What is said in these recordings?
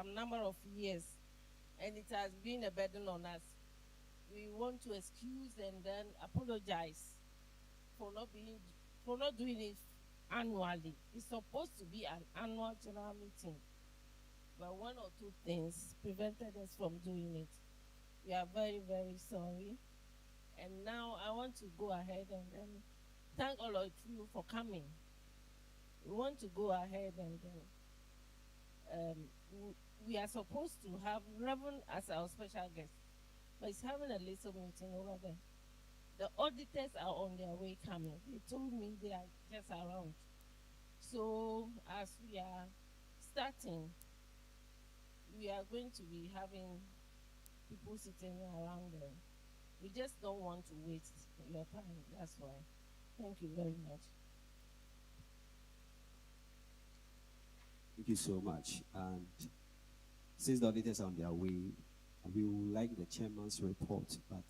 some number of years, and it has been a burden on us. We want to excuse and then apologize for not doing it annually. It's supposed to be an annual general meeting, but one or two things prevented us from doing it. We are very, very sorry. And now I want to go ahead and then thank all of you for coming. We want to go ahead and we are supposed to have Reverend as our special guest, but he's having a little meeting over there. The auditors are on their way coming. They told me they are just around. So as we are starting, we are going to be having people sitting around them. We just don't want to waste your time. That's why. Thank you very much. Thank you so much. And since the auditors are on their way, we would like the chairman's report, but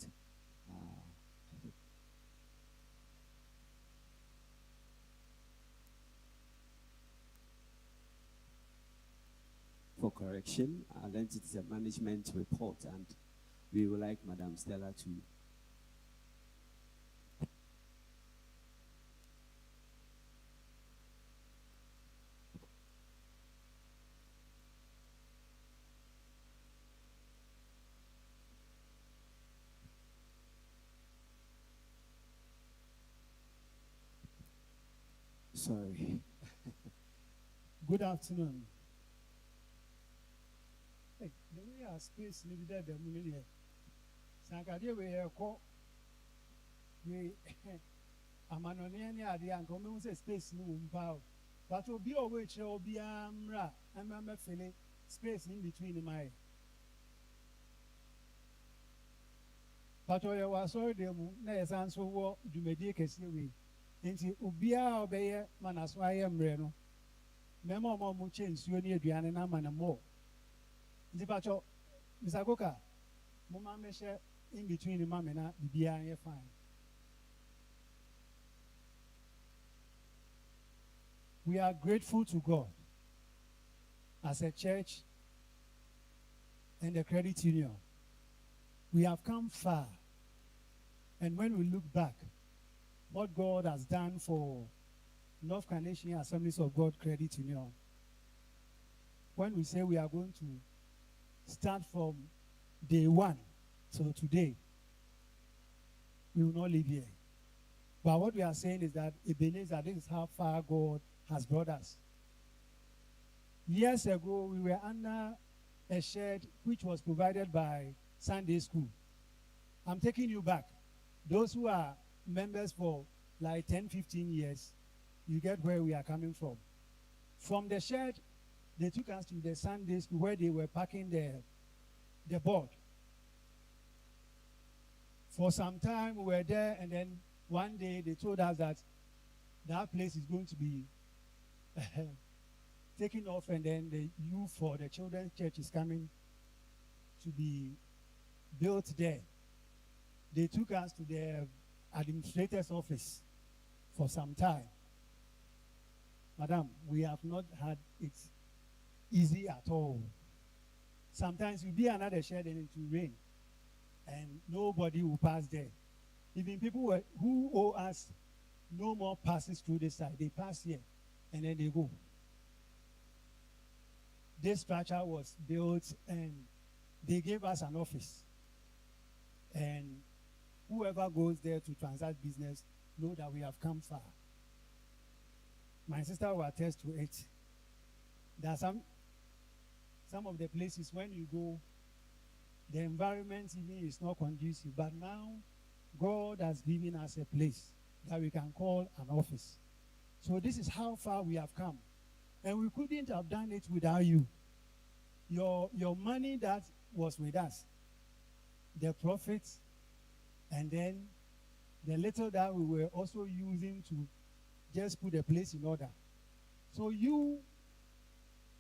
for correction, then it is a management report, and we would like Madam Stella to. Sorry. Good afternoon. Hey, the way our space needed the money. Sankadi we call we amanoni ade anko me say space no umpa. But obi owe che obi amra amama fele space in between my. But oya was sorry dem na yesanso wo dumedi kese we. Nti obia obeye manaso ayemre no memo mo mu che nsuo ne aduane na mana mo nti pacho misagoka mo ma meshe in between the mama na bibia ye fine. We are grateful to God as a church and a credit union. We have come far, and when we look back what God has done for North Carnation Assemblies of God Credit Union. When we say we are going to start from day one till today, we will not live here. But what we are saying is that Ebenezer, this is how far God has brought us. Years ago, we were under a shed which was provided by Sunday School. I'm taking you back. Those who are members for like 10, 15 years, you get where we are coming from. From the shed, they took us to the Sunday School where they were packing the board. For some time, we were there, and then one day they told us that that place is going to be taken off, and then the youth for the children's church is coming to be built there. They took us to the administrator's office for some time. Madam, we have not had it easy at all. Sometimes you'll be another shed and it will rain, and nobody will pass there. Even people who owe us no more passes through this side, they pass here and then they go. This structure was built and they gave us an office. And whoever goes there to transact business know that we have come far. My sister will attest to it. There are some of the places when you go, the environment even is not conducive. But now, God has given us a place that we can call an office. So this is how far we have come. And we couldn't have done it without you. Your money that was with us, the profits, and then the little that we were also using to just put the place in order. So you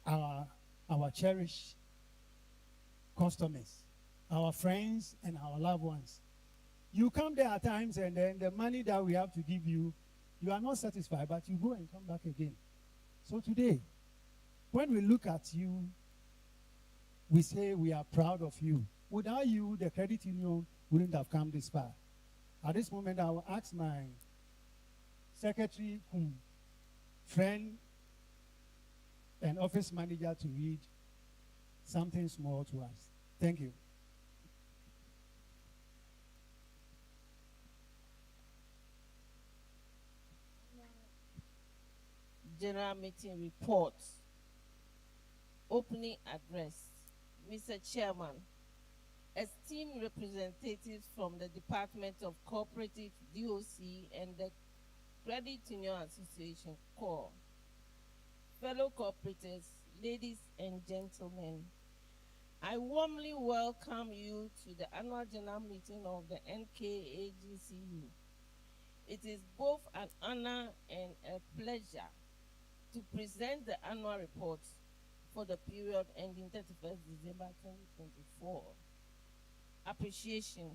are our cherished customers, our friends and our loved ones. You come there at times, and then the money that we have to give you, you are not satisfied, but you go and come back again. So today, when we look at you, we say we are proud of you. Without you, the credit union wouldn't have come this far. At this moment, I will ask my secretary, friend, and office manager to read something small to us. Thank you. General meeting report. Opening address. Mr. Chairman, esteemed representatives from the Department of Cooperative DOC and the Credit Union Association CORE, fellow cooperators, ladies and gentlemen, I warmly welcome you to the annual general meeting of the NKAGCU. It is both an honor and a pleasure to present the annual report for the period ending 31st December 2024. Appreciation.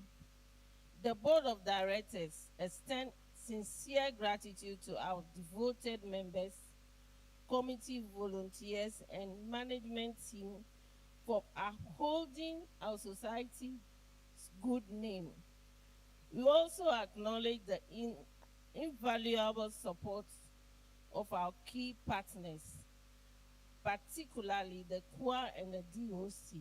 The Board of Directors extend sincere gratitude to our devoted members, committee volunteers, and management team for upholding our society's good name. We also acknowledge the invaluable support of our key partners, particularly the CORE and the DOC,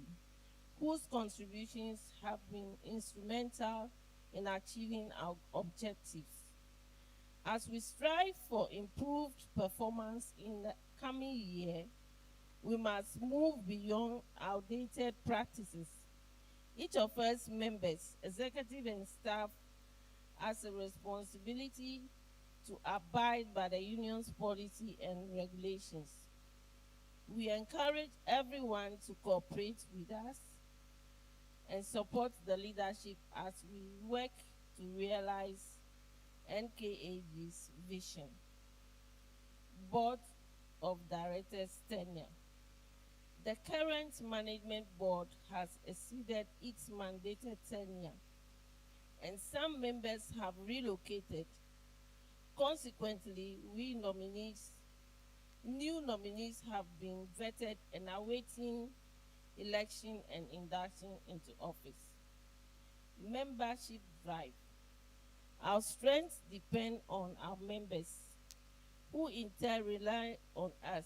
whose contributions have been instrumental in achieving our objectives. As we strive for improved performance in the coming year, we must move beyond outdated practices. Each of us members, executive and staff, has a responsibility to abide by the union's policy and regulations. We encourage everyone to cooperate with us and support the leadership as we work to realize NKAG's vision. Board of Directors tenure. The current management board has exceeded its mandated tenure, and some members have relocated. Consequently, new nominees have been vetted and awaiting election and induction into office. Membership drive. Our strengths depend on our members, who in turn rely on us.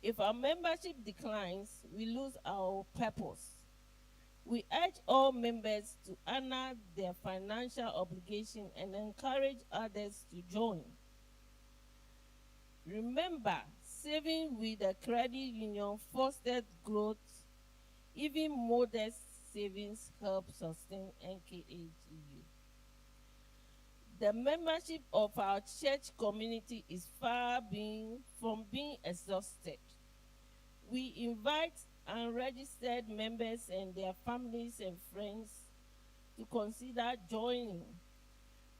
If our membership declines, we lose our purpose. We urge all members to honor their financial obligation and encourage others to join. Remember, saving with the credit union fosters growth. Even modest savings help sustain NKAGU. The membership of our church community is far from being exhausted. We invite unregistered members and their families and friends to consider joining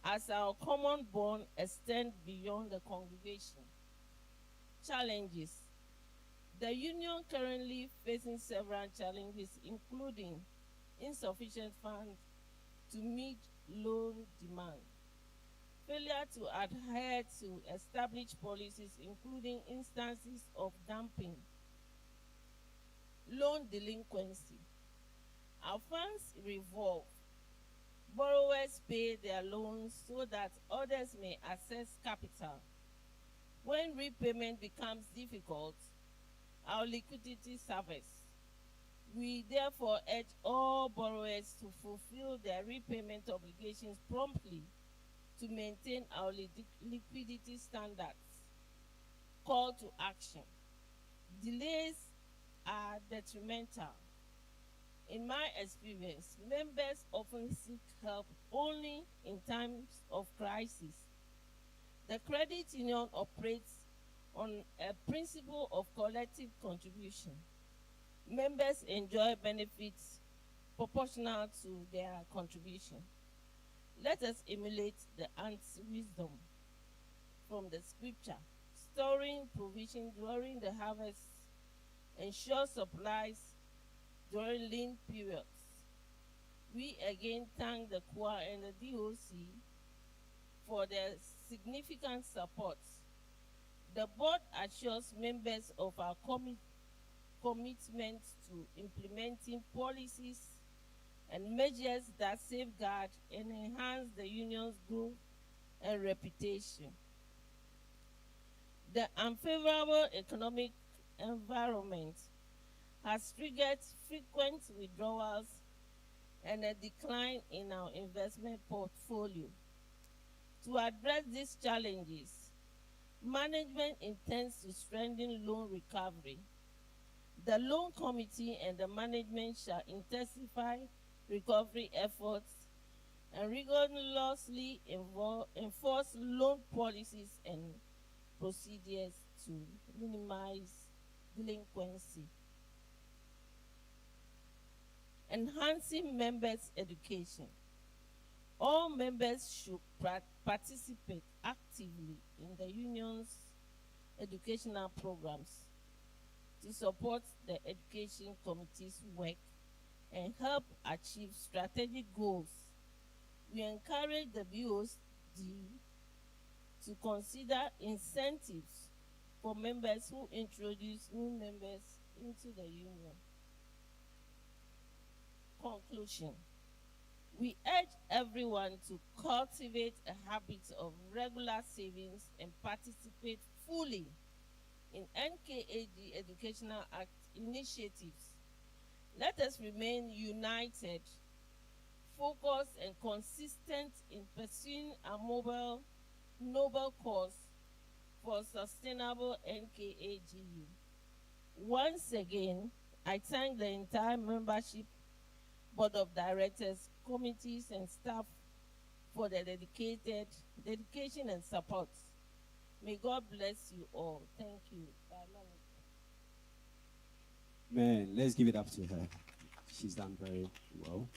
as our common bond extends beyond the congregation. Challenges. The union currently facing several challenges, including insufficient funds to meet loan demand, failure to adhere to established policies, including instances of dumping, loan delinquency. Our funds revolve. Borrowers pay their loans so that others may access capital. When repayment becomes difficult, our liquidity suffers. We therefore urge all borrowers to fulfill their repayment obligations promptly to maintain our liquidity standards. Call to action. Delays are detrimental. In my experience, members often seek help only in times of crisis. The credit union operates on a principle of collective contribution. Members enjoy benefits proportional to their contribution. Let us emulate the ant's wisdom from the scripture. Storing provision during the harvest, ensure supplies during lean periods. We again thank the CORE and the DOC for their significant support. The board assures members of our commitment to implementing policies and measures that safeguard and enhance the union's growth and reputation. The unfavorable economic environment has triggered frequent withdrawals and a decline in our investment portfolio. To address these challenges, management intends to strengthen loan recovery. The loan committee and the management shall intensify recovery efforts and rigorously enforce loan policies and procedures to minimize delinquency. Enhancing members' education. All members should participate actively in the union's educational programs to support the education committee's work and help achieve strategic goals. We encourage the BOD to consider incentives for members who introduce new members into the union. Conclusion. We urge everyone to cultivate a habit of regular savings and participate fully in NKAG Educational Act initiatives. Let us remain united, focused, and consistent in pursuing a noble cause for sustainable NKAGU. Once again, I thank the entire membership, board of directors, committees, and staff for their dedication and support. May God bless you all. Thank you. Bye, Man, let's give it up to her. She's done very well.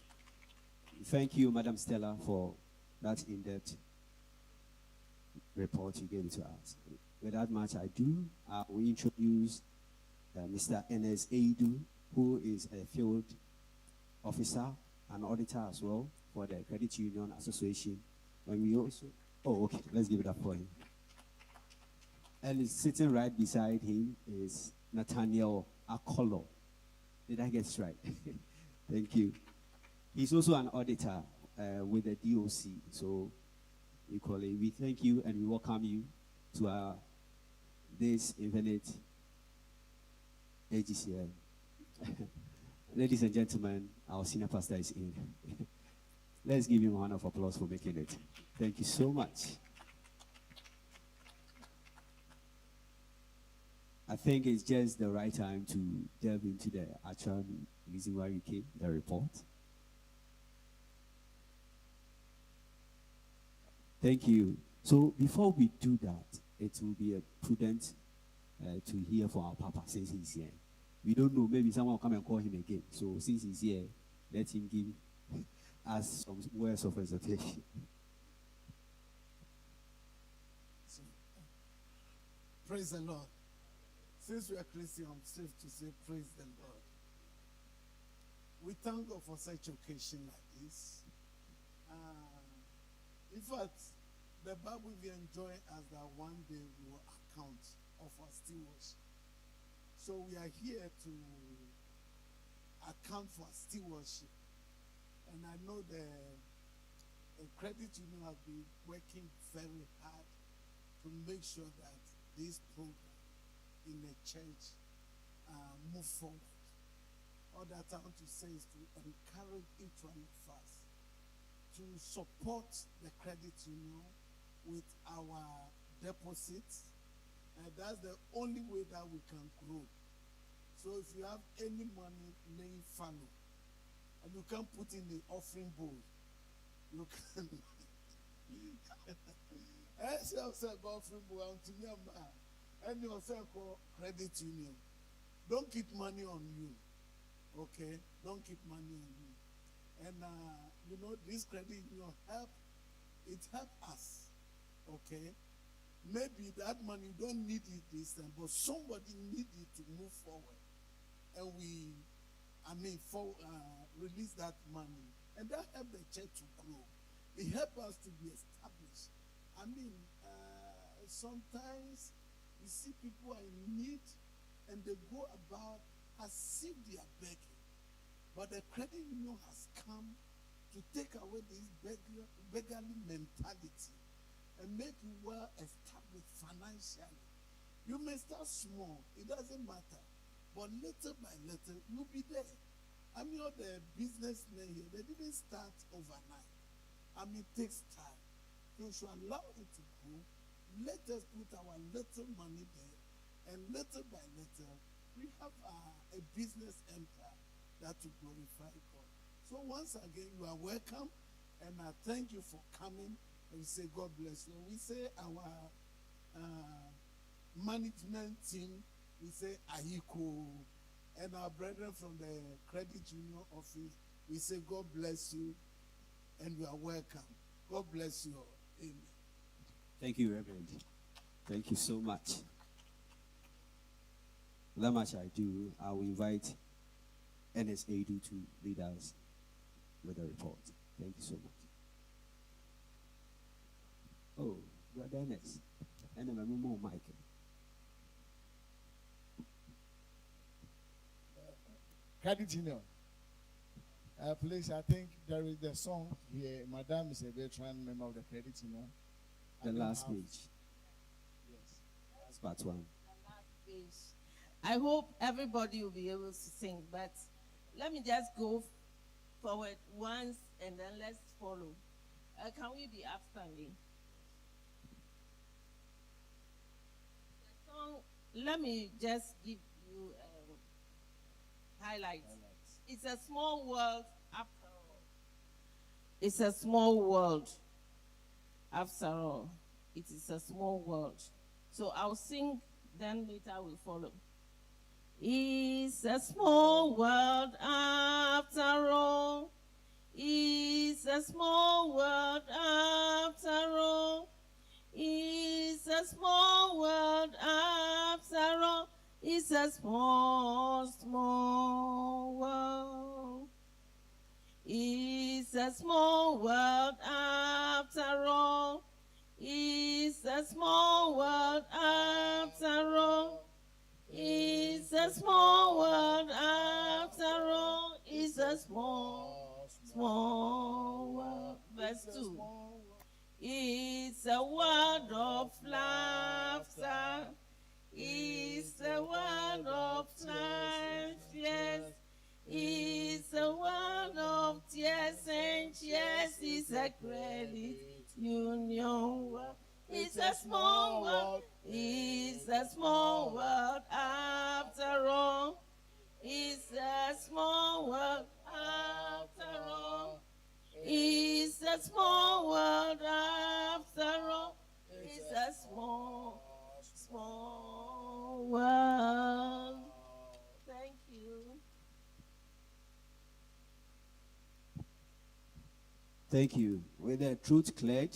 Thank you, Madam Stella, for that in-depth report you gave to us. Without much ado, we introduce Mr. Enes Eidu, who is a field officer, an auditor as well for the Credit Union Association. And we also, okay, let's give it up for him. And sitting right beside him is Nathaniel Akolo. Did I get it right? Thank you. He's also an auditor with the DOC. So equally, we thank you and we welcome you to this Infinite AGCM. Ladies and gentlemen, our senior pastor is in. Let's give him a round of applause for making it. Thank you so much. I think it's just the right time to delve into the actual reason why we came, the report. Thank you. So before we do that, it will be a prudent to hear from our Papa since he's here. We don't know, maybe someone will come and call him again. So since he's here, let him give us some words of exhortation. Praise the Lord. Since we are Christian, I'm safe to say praise the Lord. We thank God for such occasion like this. In fact, the Bible we enjoy as that one day we will account of our stewardship. So we are here to account for stewardship. And I know the credit union has been working very hard to make sure that this program in the church move forward. All that I want to say is to encourage each one of us to support the credit union with our deposits. And that's the only way that we can grow. So if you have any money laying fallow, and you can put in the offering bowl, you can. Offering bowl to me, and you also call credit union. Don't keep money on you, okay? Don't keep money on you. And this credit union help us, okay? Maybe that money you don't need it this time, but somebody need it to move forward, and release that money, and that help the church to grow. It help us to be established. Sometimes you see people are in need, and they go about as if they are begging. But the credit union has come to take away this beggarly mentality and make you well established financially. You may start small, it doesn't matter. But little by little, you'll be there. I mean, all the businessmen here, they didn't start overnight. I mean, it takes time. So you should allow it to grow. Let us put our little money there. And little by little, we have a business empire that will glorify God. So once again, you are welcome. And I thank you for coming. And we say, God bless you. We say our management team, we say Ahiko. And our brethren from the credit union office, we say, God bless you. And you are welcome. God bless you all. Amen. Thank you, Reverend. Thank you so much. That much I do. I will invite NSA to lead us with the report. Thank you so much. Oh, Brother Ernest. And I'm more Michael. Credit Union. Please, I think there is the song here. Madam is a veteran member of the Credit Union. The last page. Yes. That's part one. The last page. I hope everybody will be able to sing, but let me just go forward once and then let's follow. Can we be upstanding? The song, let me just give you highlights. It's a small world after all. It's a small world after all. It is a small world. So I'll sing, then later we'll follow. It's a small world after all. It's a small world after all. It's a small world after all. It's a small, small world. It's a small world after all. It's a small world after all. It's a small world after all. It's a small, small world. Verse 2. It's a world of laughter. It's a world of life, yes. It's a world of tears and cheers. It's a credit union world. It's a small world. It's a small world after all. It's a small world after all. It's a small world after all. It's a small, small world. Thank you. Thank you. With the truth cleared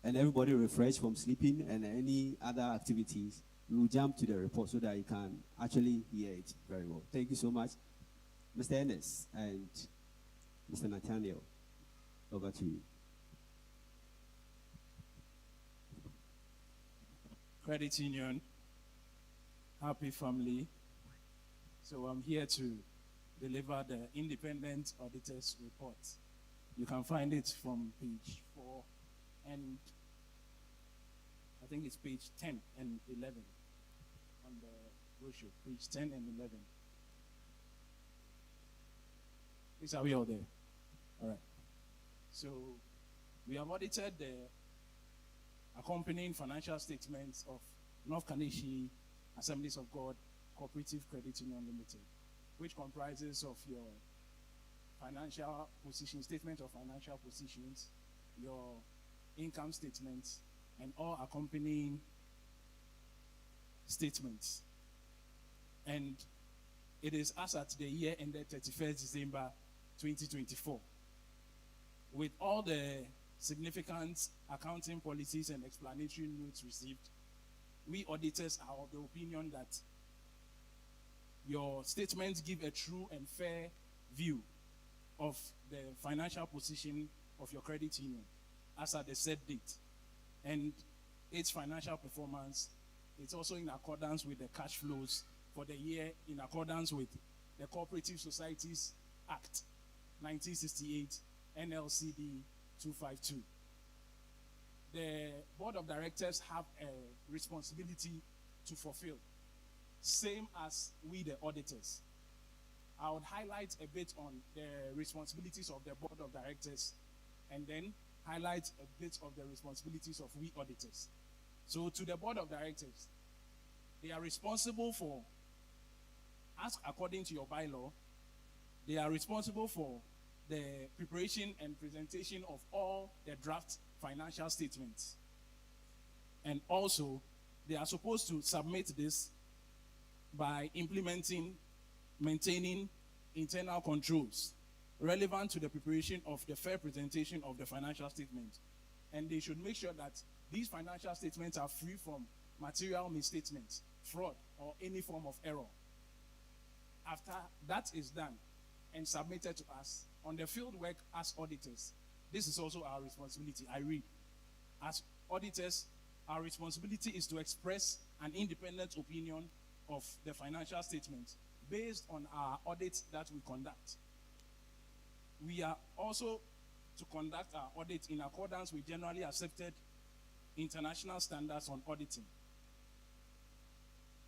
and everybody refreshed from sleeping and any other activities, we will jump to the report so that you can actually hear it very well. Thank you so much. Mr. Ennis and Mr. Nathaniel, over to you. Credit Union, happy family. So I'm here to deliver the independent auditor's report. You can find it from page 4 and I think it's page 10 and 11 on the brochure, page 10 and 11. Please, are we all there? All right. So we have audited the accompanying financial statements of North Kaneshie Assemblies of God Cooperative Credit Union Limited, which comprises of your financial position, statement of financial positions, your income statements, and all accompanying statements. And it is as at the year ended 31st December 2024. With all the significant accounting policies and explanatory notes received, we auditors are of the opinion that your statements give a true and fair view of the financial position of your credit union as at the said date and its financial performance. It's also in accordance with the cash flows for the year in accordance with the Cooperative Societies Act 1968 NLCD 252. The board of directors have a responsibility to fulfill, same as we the auditors. I would highlight a bit on the responsibilities of the board of directors and then highlight a bit of the responsibilities of we auditors. So to the board of directors, they are responsible for, as according to your bylaw, they are responsible for the preparation and presentation of all the draft financial statements. And also, they are supposed to submit this by implementing, maintaining internal controls relevant to the preparation of the fair presentation of the financial statement. And they should make sure that these financial statements are free from material misstatements, fraud, or any form of error. After that is done and submitted to us on the field work as auditors, this is also our responsibility. I read. As auditors, our responsibility is to express an independent opinion of the financial statement based on our audit that we conduct. We are also to conduct our audit in accordance with generally accepted international standards on auditing.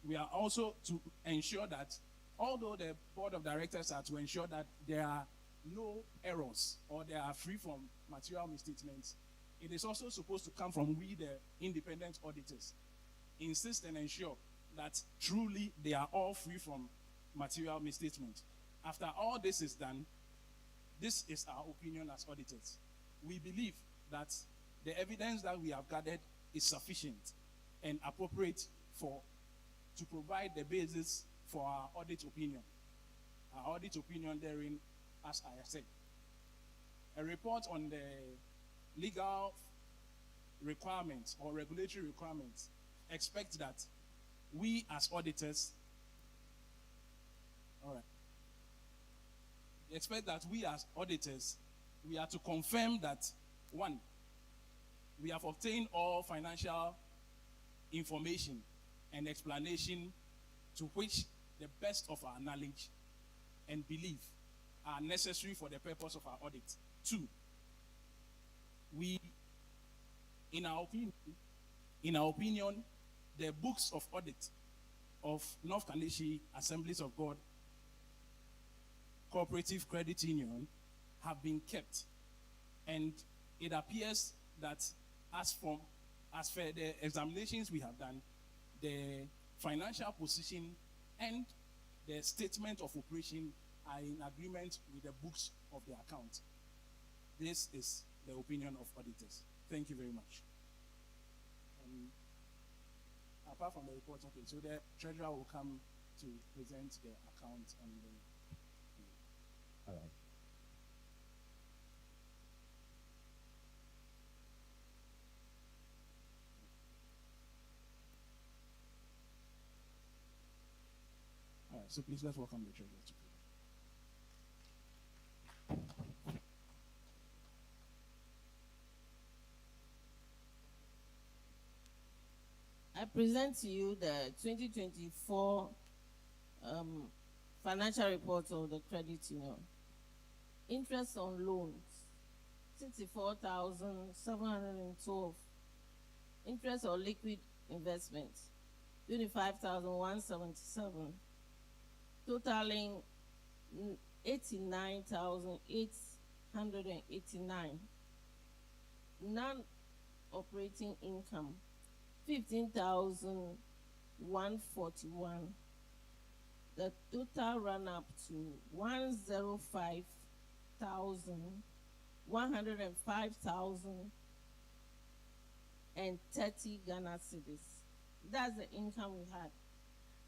We are also to ensure that, although the board of directors are to ensure that there are no errors or they are free from material misstatements, it is also supposed to come from we, the independent auditors. Insist and ensure that truly they are all free from material misstatement. After all this is done, this is our opinion as auditors. We believe that the evidence that we have gathered is sufficient and appropriate to provide the basis for our audit opinion. Our audit opinion therein, as I have said, a report on the legal requirements or regulatory requirements expect that we as auditors, expect that we as auditors, we are to confirm that, one, we have obtained all financial information and explanation to which the best of our knowledge and belief are necessary for the purpose of our audit. Two, we, in our opinion, the books of audit of North Kaneshie Assemblies of God Cooperative Credit Union have been kept, and it appears that as per the examinations we have done, the financial position and the statement of operation are in agreement with the books of the account. This is the opinion of auditors. Thank you very much. Apart from the report, okay, so the treasurer will come to present the account and the. All right. All right, so please let's welcome the treasurer to present. I present to you the 2024 financial report of the credit union. Interest on loans, 64,712. Interest on liquid investments, 25,177. Totaling 89,889. Non-operating income, 15,141. The total run up to 105,105,030 Ghana cedis. That's the income we had.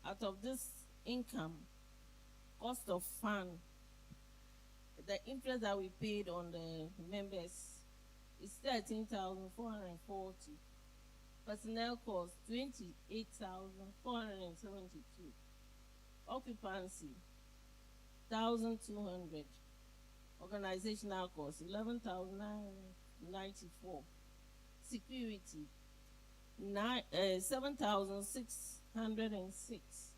Out of this income, cost of fund, the interest that we paid on the members is 13,440. Personnel cost 28,472. Occupancy 1,200. Organizational cost 11,994. Security 7,606.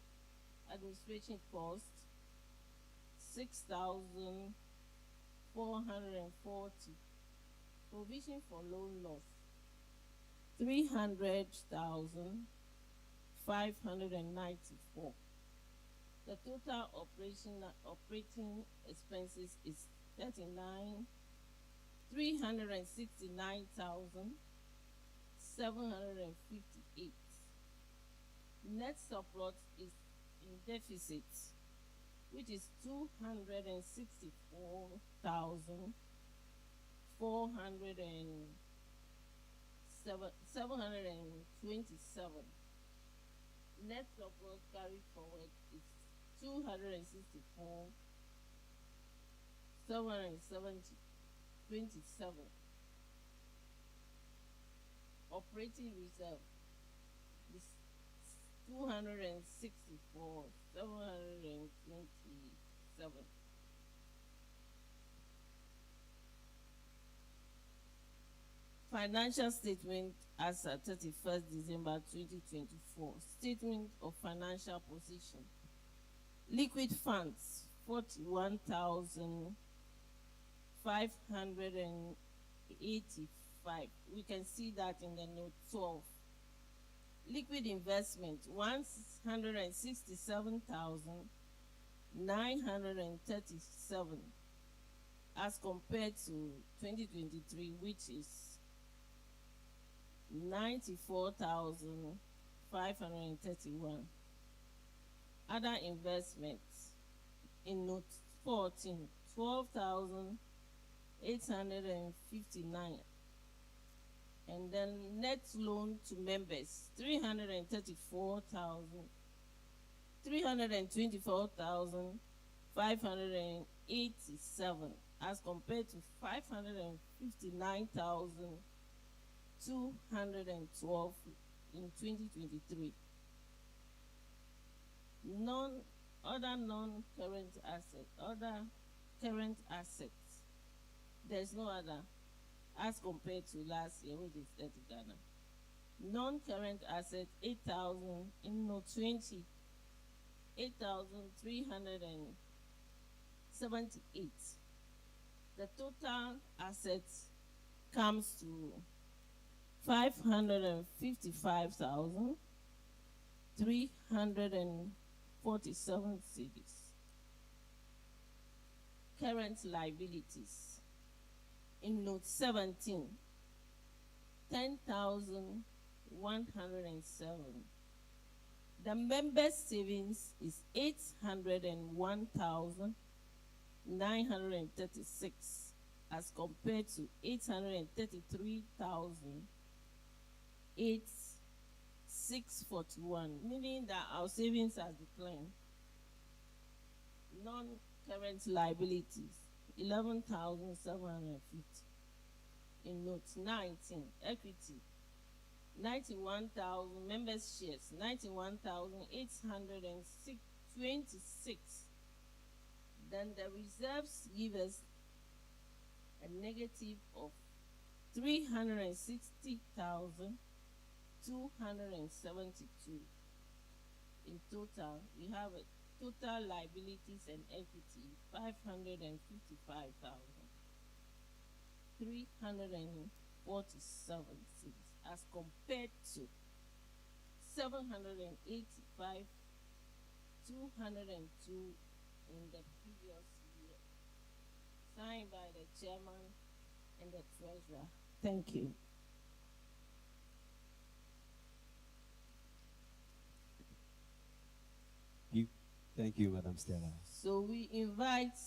administration cost 6,440. Provision for loan loss 300,594. The total operating expenses is 369,758. Net surplus is in deficit, which is 264,727. Net surplus carried forward is 264,727. Operating reserve is 264,727. Financial statement as at 31st December 2024. Statement of financial position. Liquid funds 41,585. We can see that in the note 12. Liquid investment 167,937 as compared to 2023, which is 94,531. Other investments in note 14, 12,859. And then net loan to members 324,587 as compared to 559,212 in 2023. Other non-current assets. There's no other as compared to last year, which is 30 Ghana. Non-current assets 8,000 in note 20, 8,378. The total assets comes to 555,347 cedis. Current liabilities in note 17, 10,107. The members' savings is 801,936 as compared to 833,641, meaning that our savings has declined. Non-current liabilities 11,750. In note 19, equity 91,000, members shares 91,826. Then the reserves give us a negative of 360,272. In total, we have a total liabilities and equity 555,347 as compared to 785,202 in the previous year. Signed by the chairman and the treasurer. Thank you. Thank you, Madam Stella. So we invite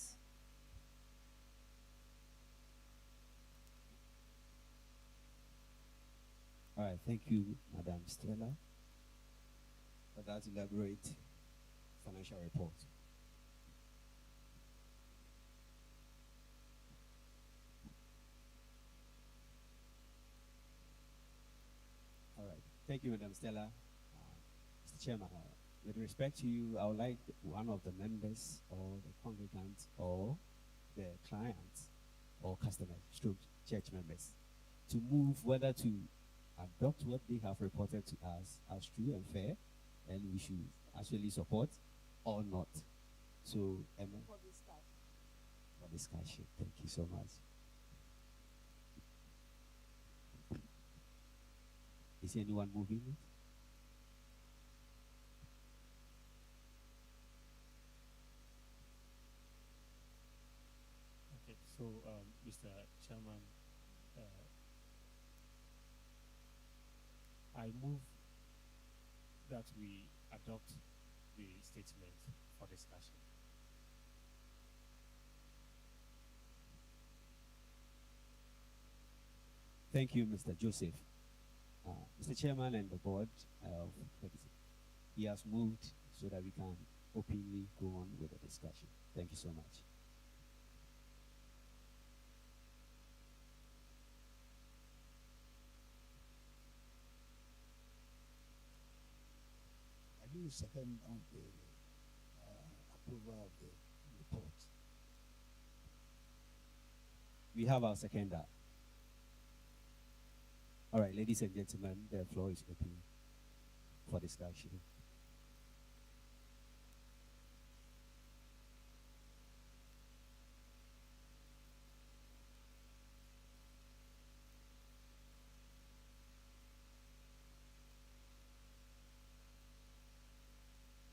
All right, thank you, Madam Stella, for that elaborate financial report. All right, thank you, Madam Stella. Mr. Chairman, with respect to you, I would like one of the members or the congregants or the clients or customers, stroke church members, to move whether to adopt what they have reported to us as true and fair, and we should actually support, or not. So, Emma, For discussion. for discussion. Thank you so much. Is anyone moving it? Okay, so Mr. Chairman, I move that we adopt the statement for discussion. Thank you, Mr. Joseph. Mr. Chairman and the board, he has moved so that we can openly go on with the discussion. Thank you so much. I do second on the approval of the report. We have our seconder. All right, ladies and gentlemen, the floor is open for discussion.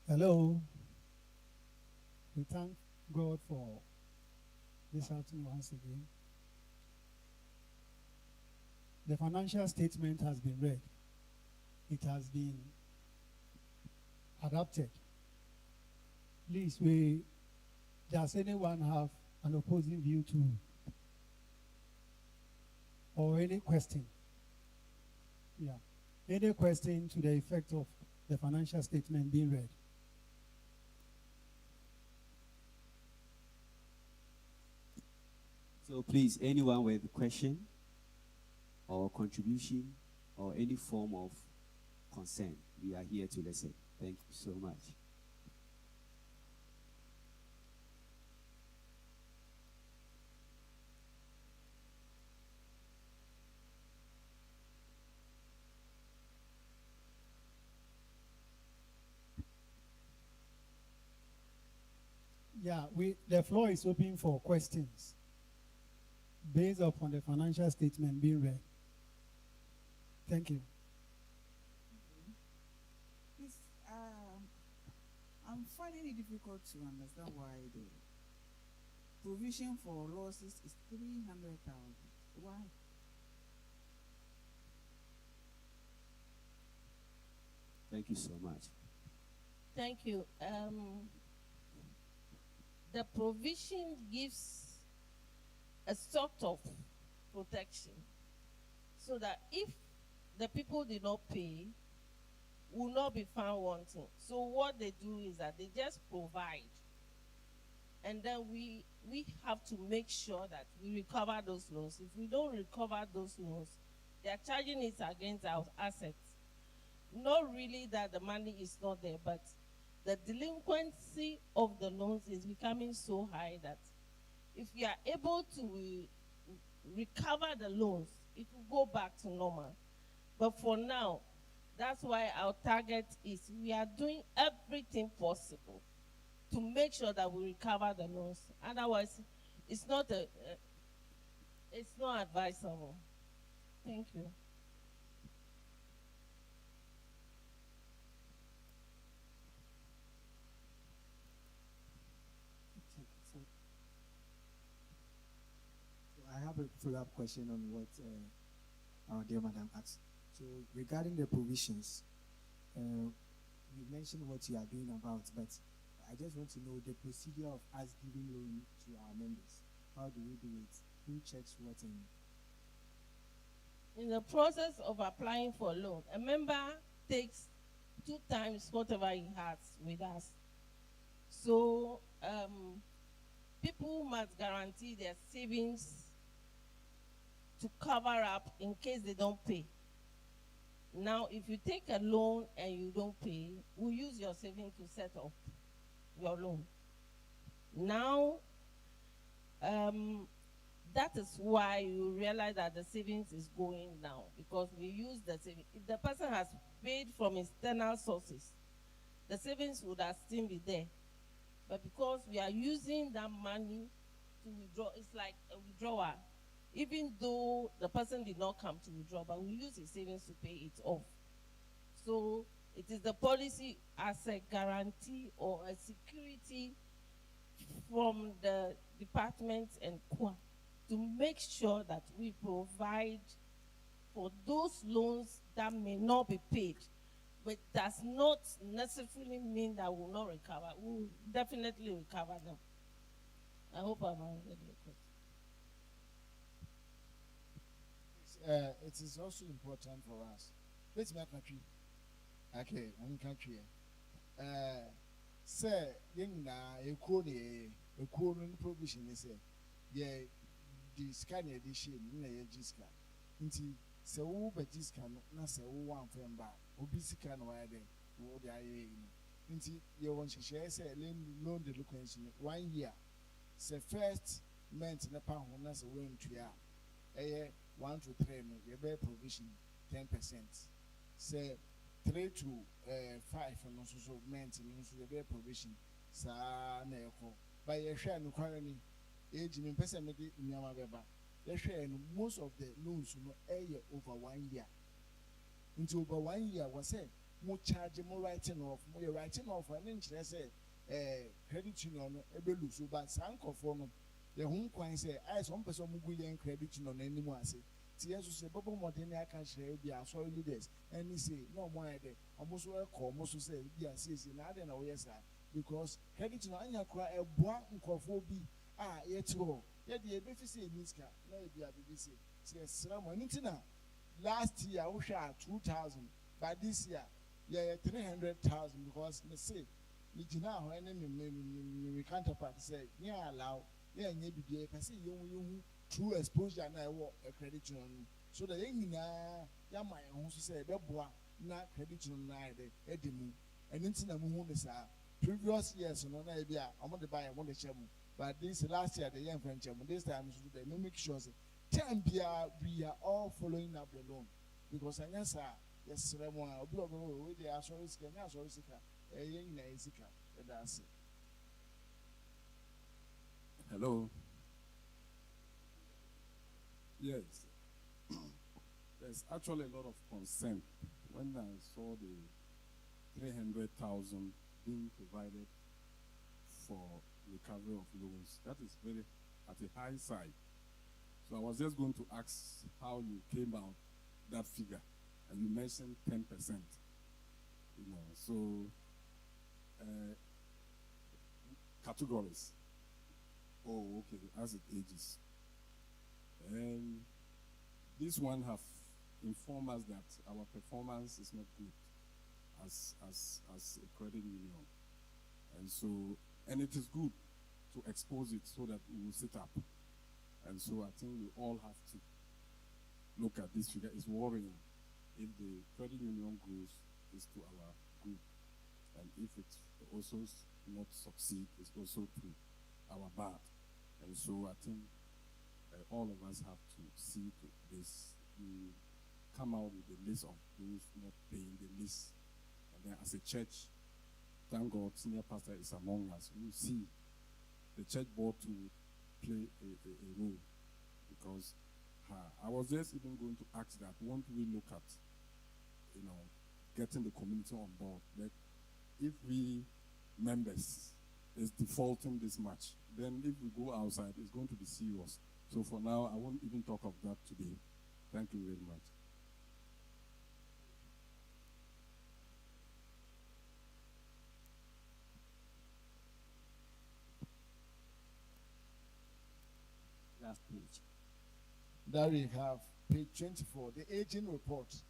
Hello. We thank God for this afternoon once again. The financial statement has been read. It has been adopted. Please, does anyone have an opposing view to or any question? Yeah. Any question to the effect of the financial statement being read? So please, anyone with a question or contribution or any form of concern, we are here to listen. Thank you so much. Yeah, the floor is open for questions based upon the financial statement being read. Thank you. Please, I'm finding it difficult to understand why the provision for losses is 300,000. Why? Thank you so much. Thank you. The provision gives a sort of protection so that if the people did not pay, will not be found wanting. So what they do is that they just provide, and then we have to make sure that we recover those loans. If we don't recover those loans, they are charging it against our assets. Not really that the money is not there, but the delinquency of the loans is becoming so high that if we are able to recover the loans, it will go back to normal. But for now, that's why our target is we are doing everything possible to make sure that we recover the loans. Otherwise, it's not advisable. Thank you. I have a follow-up question on what our dear madam asked. So regarding the provisions, you mentioned what you are doing about, but I just want to know the procedure of us giving loan to our members. How do we do it? Who checks what? In the process of applying for a loan, a member takes 2 times whatever he has with us. So people must guarantee their savings to cover up in case they don't pay. Now, if you take a loan and you don't pay, we'll use your savings to set up your loan. Now, that is why you realize that the savings is going down, because we use the savings. If the person has paid from external sources, the savings would have still be there. But because we are using that money to withdraw, it's like a withdrawal. Even though the person did not come to withdraw, but we use his savings to pay it off. So it is the policy as a guarantee or a security from the department and QA to make sure that we provide for those loans that may not be paid, but does not necessarily mean that we will not recover. We will definitely recover them. I hope I've answered your question. It is also important for us. Let's make country. Okay, one country. Say, young na a cone provision is yeah, the scan edition in a Jiska. Until so, but Jiska not say one from back. Obisikan wire there, what they are until you want to share say loan the location 1 year. Say first meant in a pound when that's a win to ya. 1 to 3 you bear provision 10%. Say 3 to 5 and also so meant in also the bear provision sa neco. By a share no currently age in person made in Yamabeba. They share most of the loans over 1 year. Into over 1 year was said more charge more writing off more writing off an inch I say credit union able lose but sank of one the home coin say I some person muguyan credit union anymore say tears say bubble more than I can share be our sorry leaders and he say no more there almost well call most say be a says in other no yes because credit union anya cry a boa nkofo yet all yet the benefice in this car no be a BBC say slam anything last year we share 2,000 but this year yeah 300,000 because me say me jina ho me counterpart say yeah allow yeah nye bibie ka say you true exposure na a credit union so that yen na ya ma ye ho so say be boa na credit union na de edemu enti na mu hu me sa previous years no na e bia omo de buy omo de chemu but this last year the yen friend chemu this time so they make sure say time we are all following up the loan because I answer yes, Ramon, we they are sorry, sorry, that's it. Hello. Yes. There's actually a lot of concern when I saw the 300,000 being provided for recovery of loans. That is very at a high side. So I was just going to ask how you came out that figure, and you mentioned 10%. You know, so categories. Oh, okay, as it ages. And this one have informed us that our performance is not good as a credit union, and so it is good to expose it so that we will sit up. And so I think we all have to look at this figure. It's worrying. If the credit union grows, it's to our good. And if it also not succeed, it's also to our bad. And so I think all of us have to see to this. We come out with a list of those not paying the list. And then as a church, thank God, senior pastor is among us. We see the church board to play a role, because I was just even going to ask that, won't we look at, getting the community on board? That if we members is defaulting this much, then if we go outside, it's going to be serious. So for now, I won't even talk of that today. Thank you very much. Last page. There we have page 24, the aging report.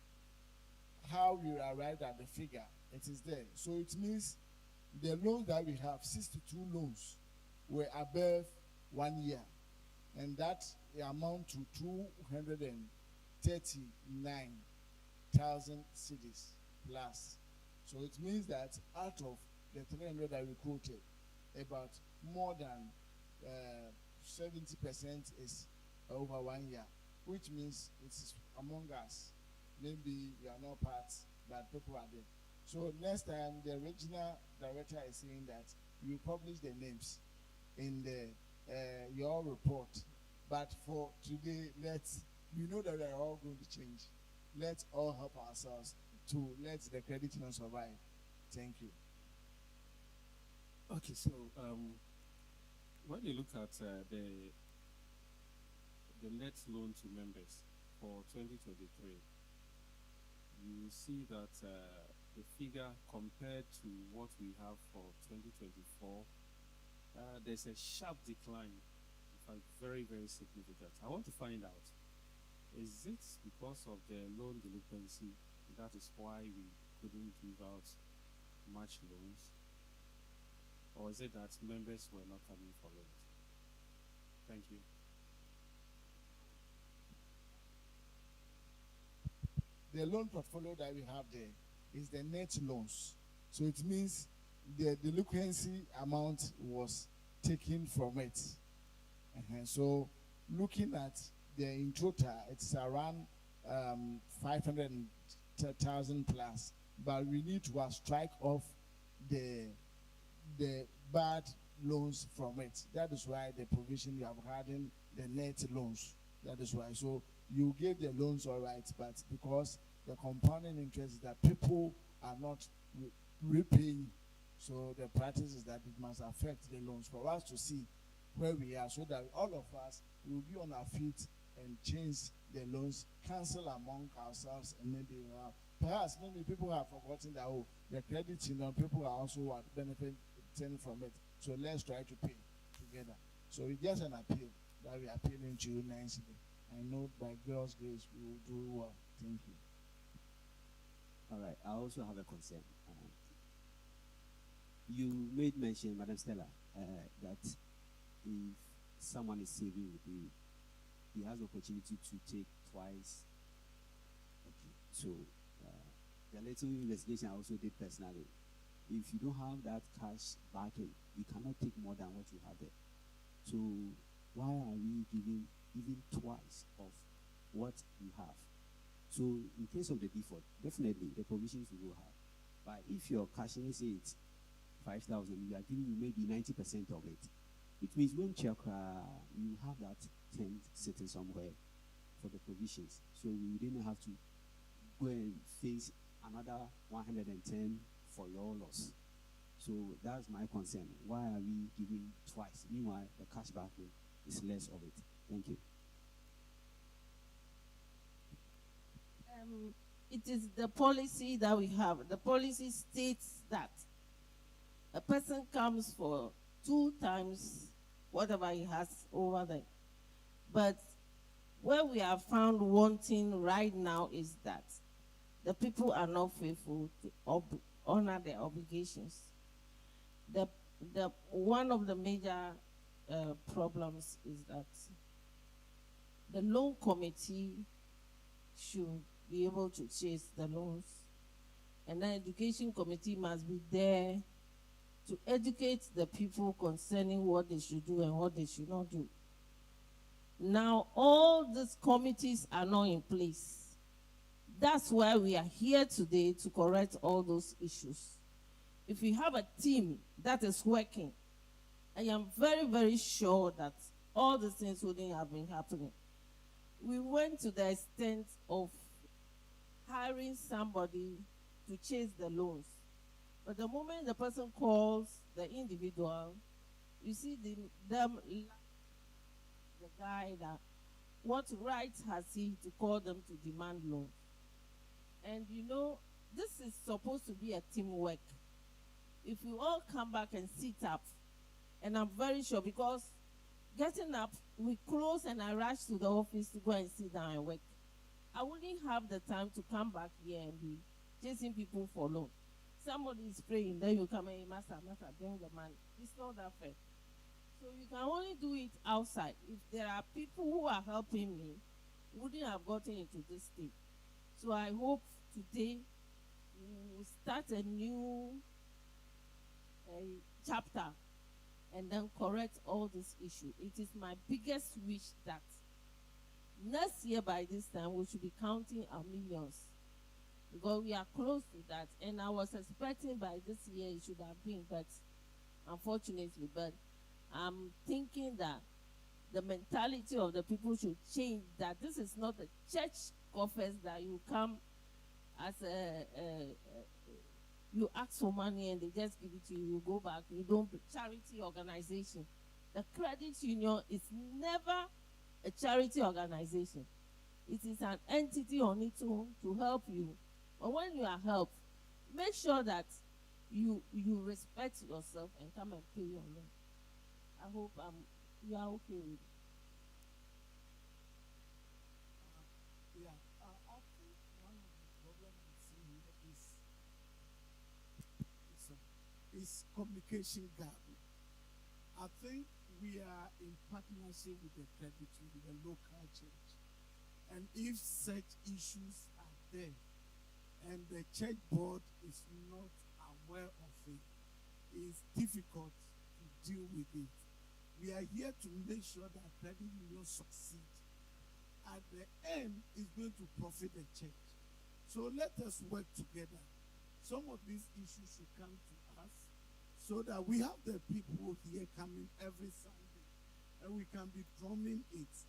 How we arrived at the figure, it is there. So it means the loans that we have, 62 loans, were above 1 year. And that amount to 239,000 cities plus. So it means that out of the 300 that we quoted, about more than 70% is over 1 year, which means it's among us. Maybe we are not part, but people are there. So next time, the regional director is saying that you publish the names in the your report. But for today, we know that we are all going to change. Let's all help ourselves to let the credit union survive. Thank you. Okay, so when you look at the net loan to members for 2023, you see that the figure compared to what we have for 2024, there's a sharp decline, in fact, very, very significant. I want to find out, is it because of the loan delinquency that is why we couldn't give out much loans? Or is it that members were not coming for loans? Thank you. The loan portfolio that we have there is the net loans. So it means the delinquency amount was taken from it. So looking at the in total, it's around 500,000 plus. But we need to strike off the bad loans from it. That is why the provision you have had in the net loans. That is why. So you gave the loans all right, but because the compounding interest is that people are not repaying, so the practice is that it must affect the loans for us to see where we are, so that all of us will be on our feet and change the loans, cancel among ourselves, and maybe perhaps maybe people have forgotten that the credit union people are also benefiting from it. So let's try to pay together. So it's just an appeal that we are appealing to you nicely. I know by God's grace we will do well. Thank you. All right. I also have a concern. You made mention, Madam Stella, that if someone is saving with you, he has the opportunity to take twice. Okay. So the little investigation I also did personally. If you don't have that cash backing, you cannot take more than what you have there. So why are we giving even twice of what you have? So in case of the default, definitely the provisions will go high. But if your cash, let's say it's 5,000, you are giving you maybe 90% of it. It means when check, you have that 10 sitting somewhere for the provisions. So you didn't have to go and face another 110 for your loss. So that's my concern. Why are we giving twice? Meanwhile, the cash backing is less of it. Thank you. It is the policy that we have. The policy states that a person comes for 2 times whatever he has over there. But where we have found wanting right now is that the people are not faithful to honor their obligations. The one of the major problems is that the loan committee should be able to chase the loans, and the education committee must be there to educate the people concerning what they should do and what they should not do. Now, all these committees are not in place. That's why we are here today, to correct all those issues. If we have a team that is working, I am very, very sure that all these things wouldn't have been happening. We went to the extent of hiring somebody to chase the loans. But the moment the person calls the individual, you see the guy that, what right has he to call them to demand loans? And you know, this is supposed to be a teamwork. If we all come back and sit up, and I'm very sure, because getting up, we close and I rush to the office to go and sit down and work. I wouldn't have the time to come back here and be chasing people for loan. Somebody is praying, then you come and master, bring the money. It's not that fair. So you can only do it outside. If there are people who are helping me, wouldn't have gotten into this state. So I hope today we will start a new chapter and then correct all this issue. It is my biggest wish that next year by this time we should be counting our millions, because we are close to that. And I was expecting by this year it should have been, but unfortunately. But I'm thinking that the mentality of the people should change, that this is not a church coffers that you come as you ask for money and they just give it to you, you go back, you don't. Charity organization. The credit union is never a charity organization. It is an entity on its own to help you. But when you are helped, make sure that you respect yourself and come and pay your loan. I hope you are okay with it. Yeah, I think one of the problems we see here is communication gap. I think we are in partnership with the credit union, the local church, and if such issues are there, and the church board is not aware of it, it's difficult to deal with it. We are here to make sure that credit union succeed. At the end, it's going to profit the church. So let us work together. Some of these issues should come to us so that we have the people here coming every Sunday and we can be drumming it.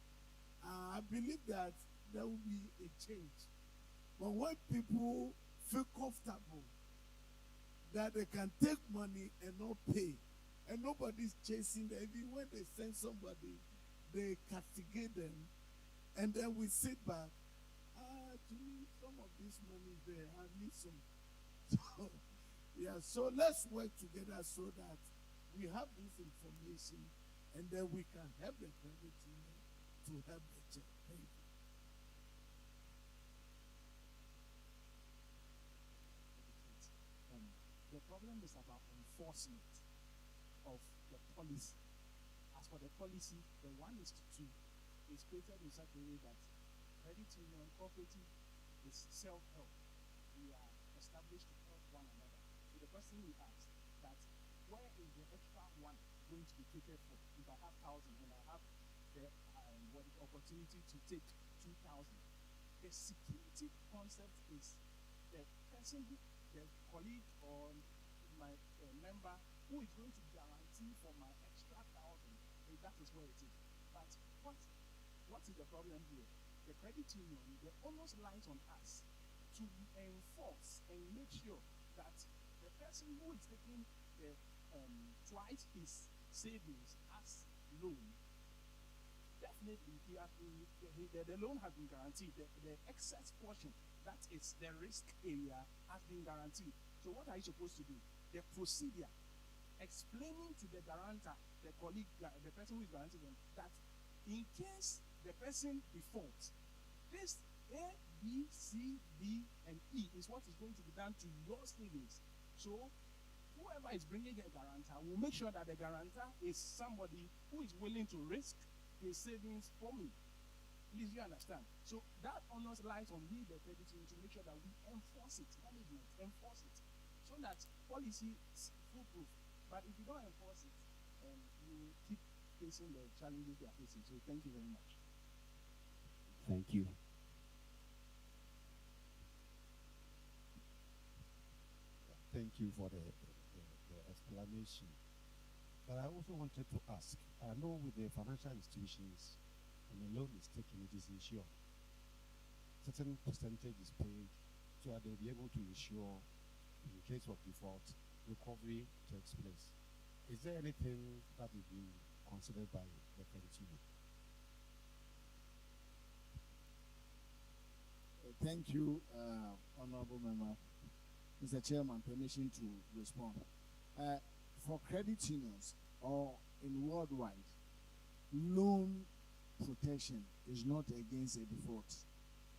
I believe that there will be a change. But when people feel comfortable that they can take money and not pay, and nobody's chasing them, even when they send somebody, they castigate them, and then we sit back. To me, some of this money is there. I need some. So, yeah, so let's work together so that we have this information, and then we can help the credit union to help the church. Thank you. The problem is about enforcement of the policy. As for the policy, the 1:2 is created in such a way that credit union cooperative is self-help. We are established to help one another. So the question we ask that where is the extra one going to be catered for? If I have 1,000 and I have the opportunity to take 2,000, the security concept is the person who, the colleague or my member who is going to guarantee for my extra 1,000. That is where it is. But what is the problem here? The credit union, the onus lies on us to enforce and make sure that the person who is taking the twice his savings as loan, definitely the loan has been guaranteed. The excess portion, that is the risk area, has been guaranteed. So what are you supposed to do? The procedure, explaining to the guarantor, the colleague, the person who is guaranteeing them, that in case the person defaults, this A, B, C, D, and E is what is going to be done to your savings. So whoever is bringing a guarantor will make sure that the guarantor is somebody who is willing to risk his savings for me. Please, you understand? So that onus lies on we, the credit union, to make sure that we enforce it, management, enforce it, so that policy is foolproof. But if you don't enforce it, you keep facing the challenges they are facing. So thank you very much. Thank you. Thank you for the explanation. But I also wanted to ask, I know with the financial institutions, when a loan is taken, it is insured. Certain percentage is paid so that they'll be able to insure in case of default, recovery takes place. Is there anything that is being considered by the credit union? Thank you, Honorable Member. Mr. Chairman, permission to respond. For credit unions or in worldwide, loan protection is not against a default.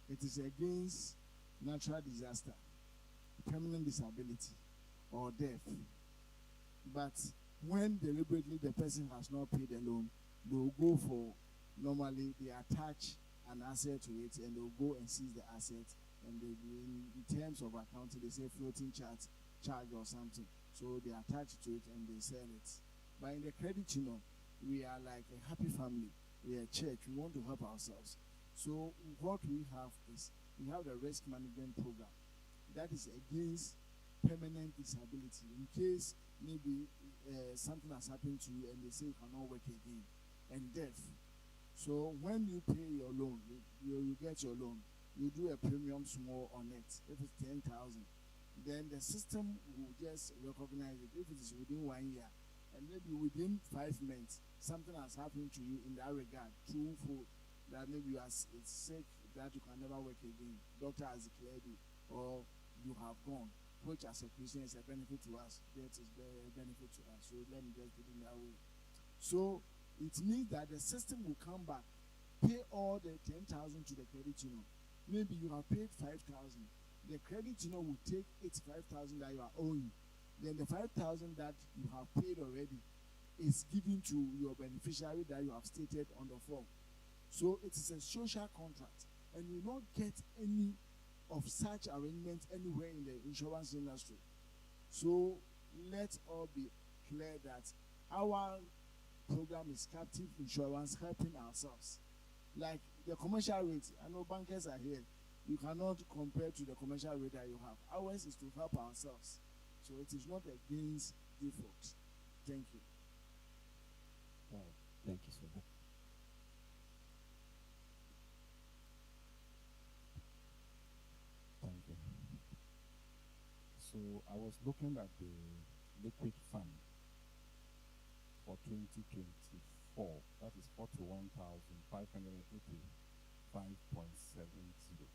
It is against natural disaster, permanent disability, or death. But when deliberately the person has not paid the loan, they will go for, normally they attach an asset to it and they'll go and seize the asset, and they, in terms of accounting, they say floating charge or something. So they attach to it and they sell it. But in the credit union, we are like a happy family. We are a church. We want to help ourselves. So what we have is we have the risk management program that is against permanent disability. In case maybe something has happened to you and they say you cannot work again, and death. So when you pay your loan, you get your loan, you do a premium small on it. If it's 10,000, then the system will just recognize it. If it is within 1 year, and maybe within 5 months, something has happened to you in that regard, twofold, that maybe you are sick, that you can never work again, doctor has declared it, or you have gone, which as a Christian is a benefit to us. That is a benefit to us. So let me just put it that way. So it means that the system will come back, pay all the 10,000 to the credit union. Maybe you have paid 5,000. The credit union will take 85,000 that you are owing. Then the 5,000 that you have paid already is given to your beneficiary that you have stated on the form. So it is a social contract, and you will not get any of such arrangements anywhere in the insurance industry. So let's all be clear that our program is captive insurance, helping ourselves. Like the commercial rate, I know bankers are here. You cannot compare to the commercial rate that you have. Ours is to help ourselves. So it is not against default. Thank you. Wow. Thank you, sir. Thank you. So I was looking at the liquid fund for 2024. That is 41,585.70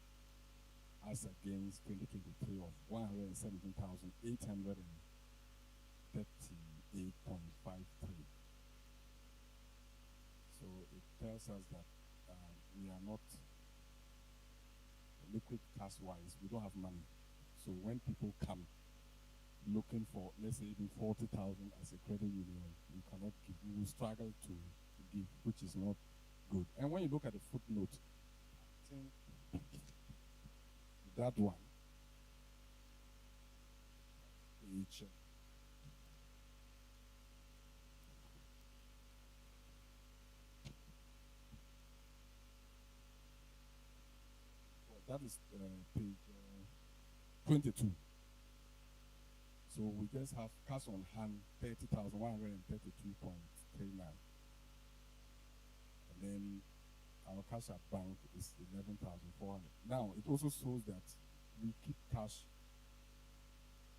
as against 2023 of 117,838.53. So it tells us that we are not liquid cash wise, we don't have money. So when people come looking for, let's say, even 40,000 as a credit union, we cannot give, we will struggle to give, which is not good. And when you look at the footnote, I think that one, page, that is page 22. So we just have cash on hand 30,132.39. And then our cash at bank is 11,400. Now it also shows that we keep cash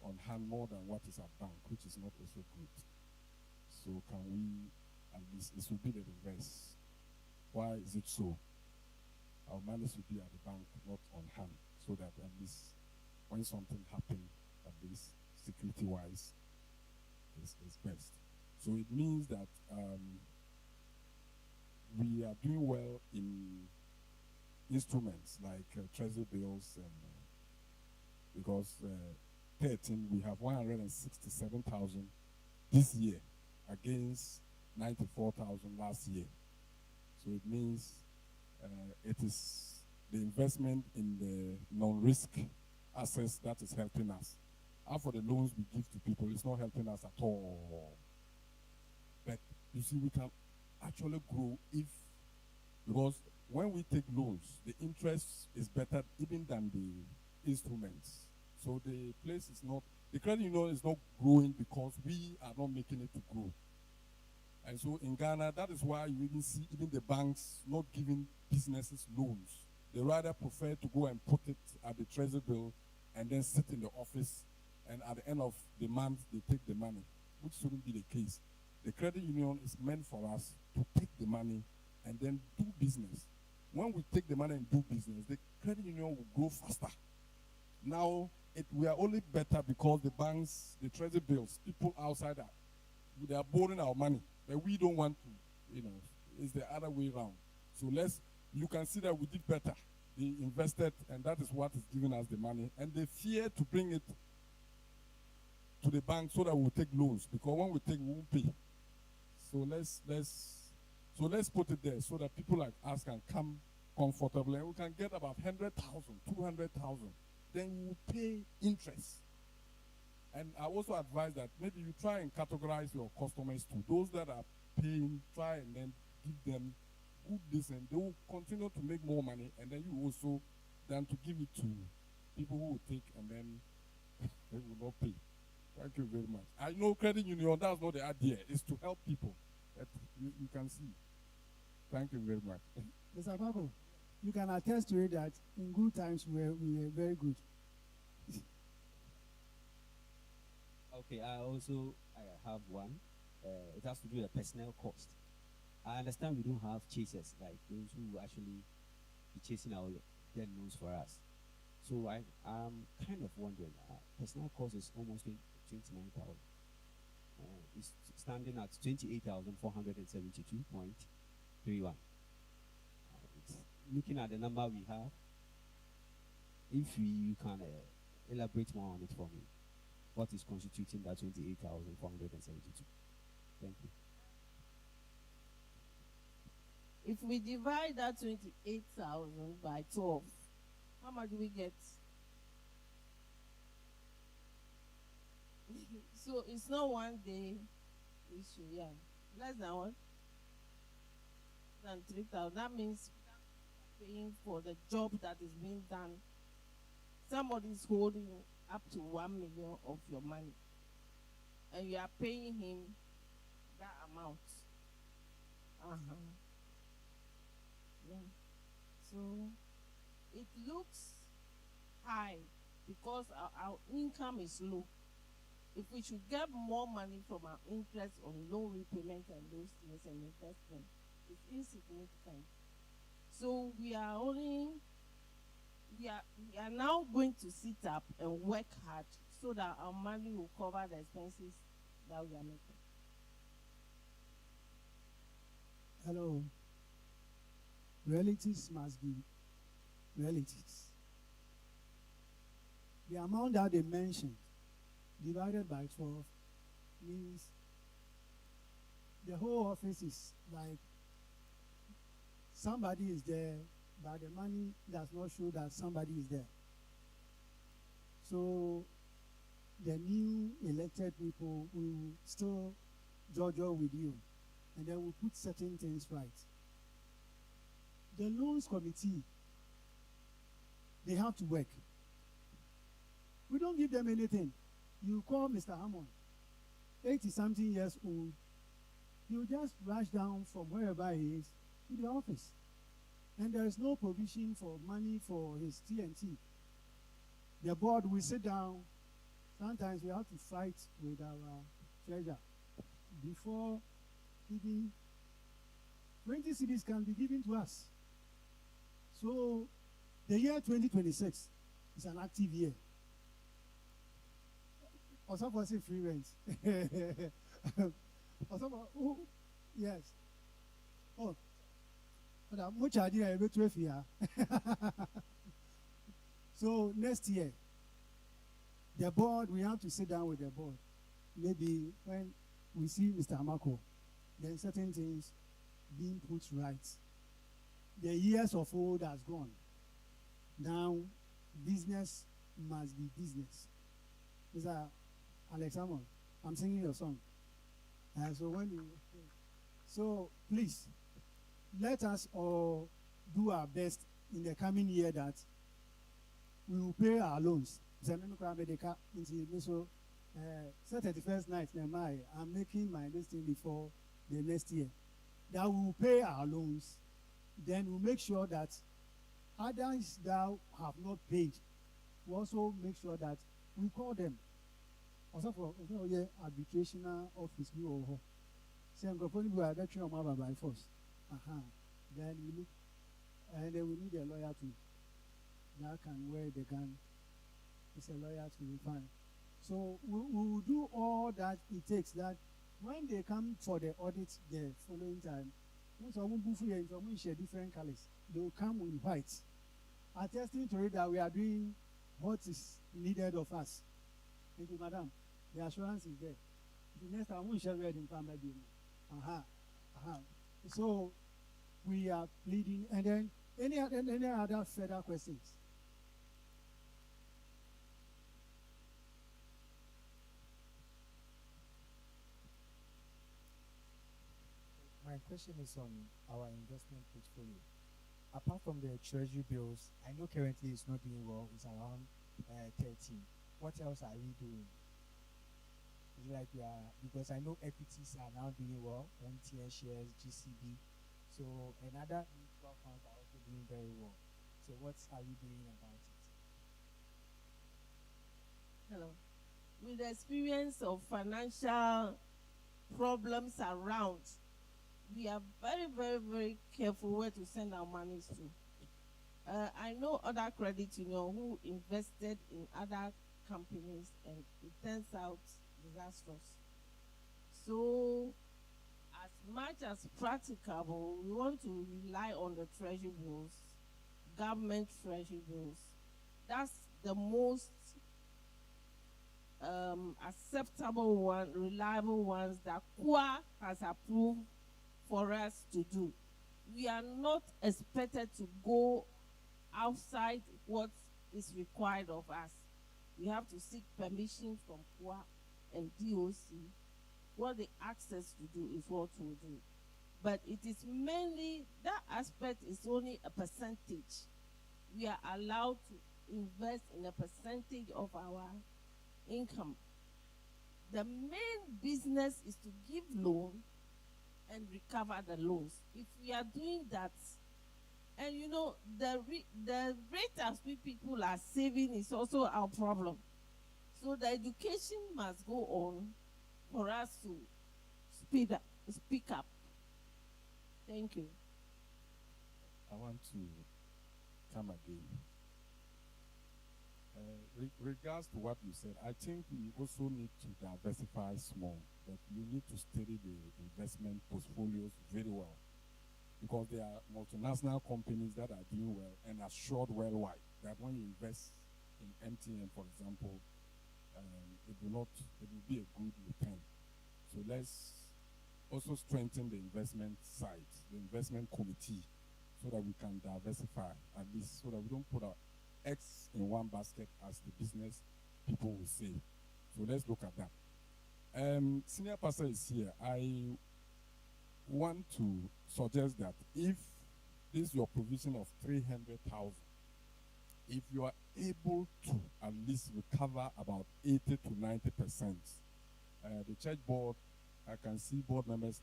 on hand more than what is at bank, which is not also good. So can we, at least, it should be the reverse. Why is it so? Our money should be at the bank, not on hand, so that at least when something happens, at least security-wise, is best. So it means that we are doing well in instruments like treasury bills, and because 13 we have 167,000 this year against 94,000 last year. So it means it is the investment in the non-risk assets that is helping us. And for the loans we give to people, it's not helping us at all. But you see, we can actually grow if, because when we take loans, the interest is better even than the instruments. So the place is not, the credit union is not growing because we are not making it to grow. And so in Ghana, that is why you even see even the banks not giving businesses loans. They rather prefer to go and put it at the treasury bill and then sit in the office, and at the end of the month, they take the money, which shouldn't be the case. The credit union is meant for us to take the money and then do business. When we take the money and do business, the credit union will grow faster. Now, we are only better because the banks, the treasury bills, people outside they are borrowing our money, but we don't want to, it's the other way around. So you can see that we did better. They invested, and that is what is giving us the money. And they fear to bring it to the bank so that we'll take loans, because when we take, we won't pay. So let's put it there so that people like us can come comfortably, and we can get about 100,000, 200,000. Then we will pay interest. And I also advise that maybe you try and categorize your customers to those that are paying, try and then give them good this, and they will continue to make more money, and then you also than to give it to people who will take and then they will not pay. Thank you very much. I know credit union, that's not the idea. It's to help people. That you can see. Thank you very much. Mr. Pako, you can attest to it that in good times we were very good. Okay, I have one. It has to do with personnel cost. I understand we don't have chasers like those who actually be chasing our dead loans for us. So I'm kind of wondering, personnel cost is almost 29,000. It's standing at 28,472.31. It's looking at the number we have. If you can elaborate more on it for me, what is constituting that 28,472? Thank you. If we divide that 28,000 by 12, how much do we get? So it's not one day issue, yeah. Less than what? Than 3,000. That means paying for the job that is being done. Somebody is holding up to 1 million of your money, and you are paying him that amount. Yeah. So it looks high because our income is low. If we should get more money from our interest on loan repayment and those things and investment, it's insignificant. So we are now going to sit up and work hard so that our money will cover the expenses that we are making. Hello. Realities must be realities. The amount that they mentioned divided by 12 means the whole office is like somebody is there, but the money does not show that somebody is there. So the new elected people will still judge with you, and then we'll put certain things right. The loans committee, they have to work. We don't give them anything. You call Mr. Hammond, 80-something years old, he'll just rush down from wherever he is to the office. And there is no provision for money for his TNT. The board will sit down. Sometimes we have to fight with our treasurer before even 20 cities can be given to us. So the year 2026 is an active year. Also for say free rent. Also for yes. Oh, much idea here. So next year, the board, we have to sit down with the board. Maybe when we see Mr. Amako, then certain things being put right. The years of old has gone. Now, business must be business. Mr. Alex Hammond, I'm singing your song. So please, let us all do our best in the coming year that we will pay our loans. So 31st night, I'm making my listing before the next year. That we will pay our loans. Then we'll make sure that others that have not paid, we also make sure that we call them. Also for arbitration office, we will say, I'm going to arbitration by force. Then we look, and then we need a lawyer to that can wear the gun. It's a lawyer to be fine. So we will do all that it takes. That when they come for the audit the following time, some share different colors. They will come in white, attesting to it that we are doing what is needed of us. Thank you, madam. The assurance is there. The next time we shall read in family. So we are pleading, and then any other further questions? My question is on our investment portfolio. Apart from the treasury bills, I know currently it's not doing well. It's around 13. What else are we doing? It's like we are, because I know equities are now doing well, MTN shares, GCB. So, and other mutual funds are also doing very well. So, what are you doing about it? Hello. With the experience of financial problems around, we are very, very, very careful where to send our monies to. I know other credit union who invested in other companies and it turns out disastrous. So, as much as practicable, we want to rely on the treasury bills, government treasury bills. That's the most acceptable one, reliable ones that KUA has approved for us to do. We are not expected to go outside what is required of us. We have to seek permission from KUA and DOC. What they ask us to do is what we do. But it is mainly, that aspect is only a percentage. We are allowed to invest in a percentage of our income. The main business is to give loan and recover the loans. If we are doing that, and you know, the rate at which people are saving is also our problem. So the education must go on for us to speak up. Thank you. I want to come again. Regards to what you said, I think we also need to diversify small, but you need to study the investment portfolios very well, because there are multinational companies that are doing well and are assured worldwide that when you invest in MTN, for example, it will be a good return. So let's also strengthen the investment side, the investment committee, so that we can diversify, at least so that we don't put our eggs in one basket, as the business people will say. So let's look at that. Senior pastor is here. I want to suggest that if this is your provision of 300,000, if you are able to at least recover about 80 to 90%, the church board, I can see board members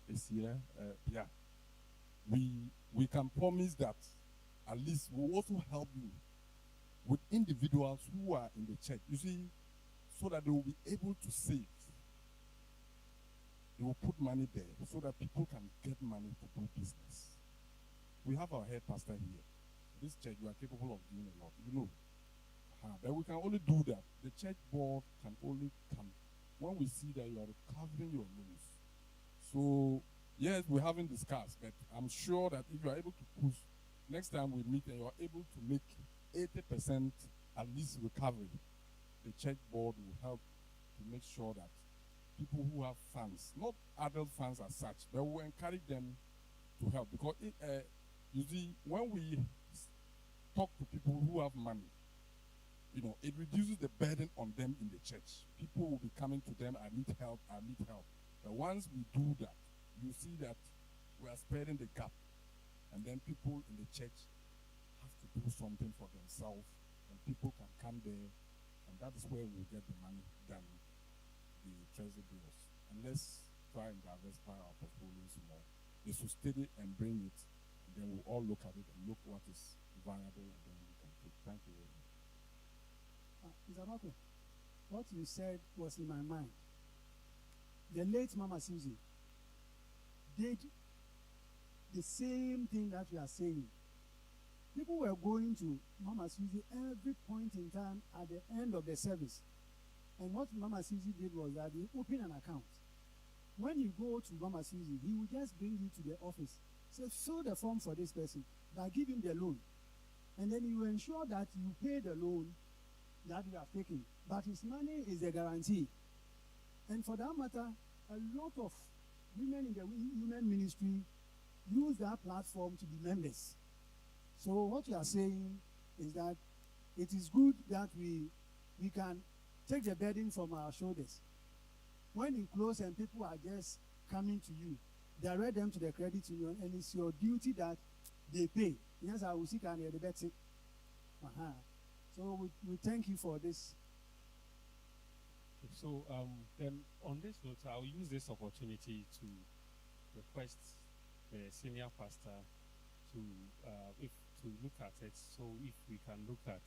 is here. Yeah, we can promise that at least we'll also help you with individuals who are in the church. You see, so that they will be able to save. They will put money there so that people can get money to do business. We have our head pastor here. This church, you are capable of doing a lot, you know. But we can only do that. The church board can only come when we see that you are recovering your loans. So, yes, we haven't discussed, but I'm sure that if you are able to push, next time we meet and you are able to make 80% at least recovery, the church board will help to make sure that people who have funds, not adult funds as such, but we encourage them to help. Because you see, when we talk to people who have money, you know, it reduces the burden on them in the church. People will be coming to them, I need help, I need help. But once we do that, you see that we are spreading the gap. And then people in the church have to do something for themselves, and people can come there, and that is where we'll get the money than the treasury bills. And let's try and diversify our portfolios more. They should study and bring it, and then we'll all look at it and look what is viable, and then we can take. Thank you very much. Mr. Marco, what you said was in my mind. The late Mama Susie did the same thing that you are saying. People were going to Mama Susie every point in time at the end of the service. And what Mama Susie did was that he opened an account. When you go to Mama Susie, he will just bring you to the office. Say, fill the form for this person, but give him the loan. And then you ensure that you pay the loan that you have taken. But his money is a guarantee. And for that matter, a lot of women in the women ministry use that platform to be members. So what you are saying is that it is good that we can take the burden from our shoulders. When you close and people are just coming to you, direct them to the credit union, and it's your duty that they pay. Yes, I will see can the better. So we thank you for this. Okay, so then on this note, I'll use this opportunity to request the senior pastor to if to look at it. So if we can look at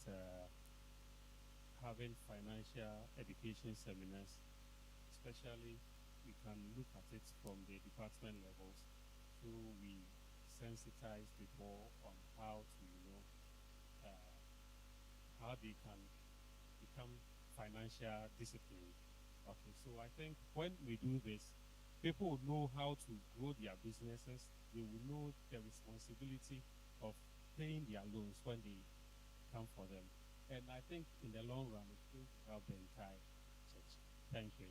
having financial education seminars, especially we can look at it from the department levels, so we sensitize people on how to, how they can become financial disciplined. Okay, so I think when we do this, people will know how to grow their businesses. They will know the responsibility of paying their loans when they come for them. And I think in the long run, it's going to help the entire church. Thank you.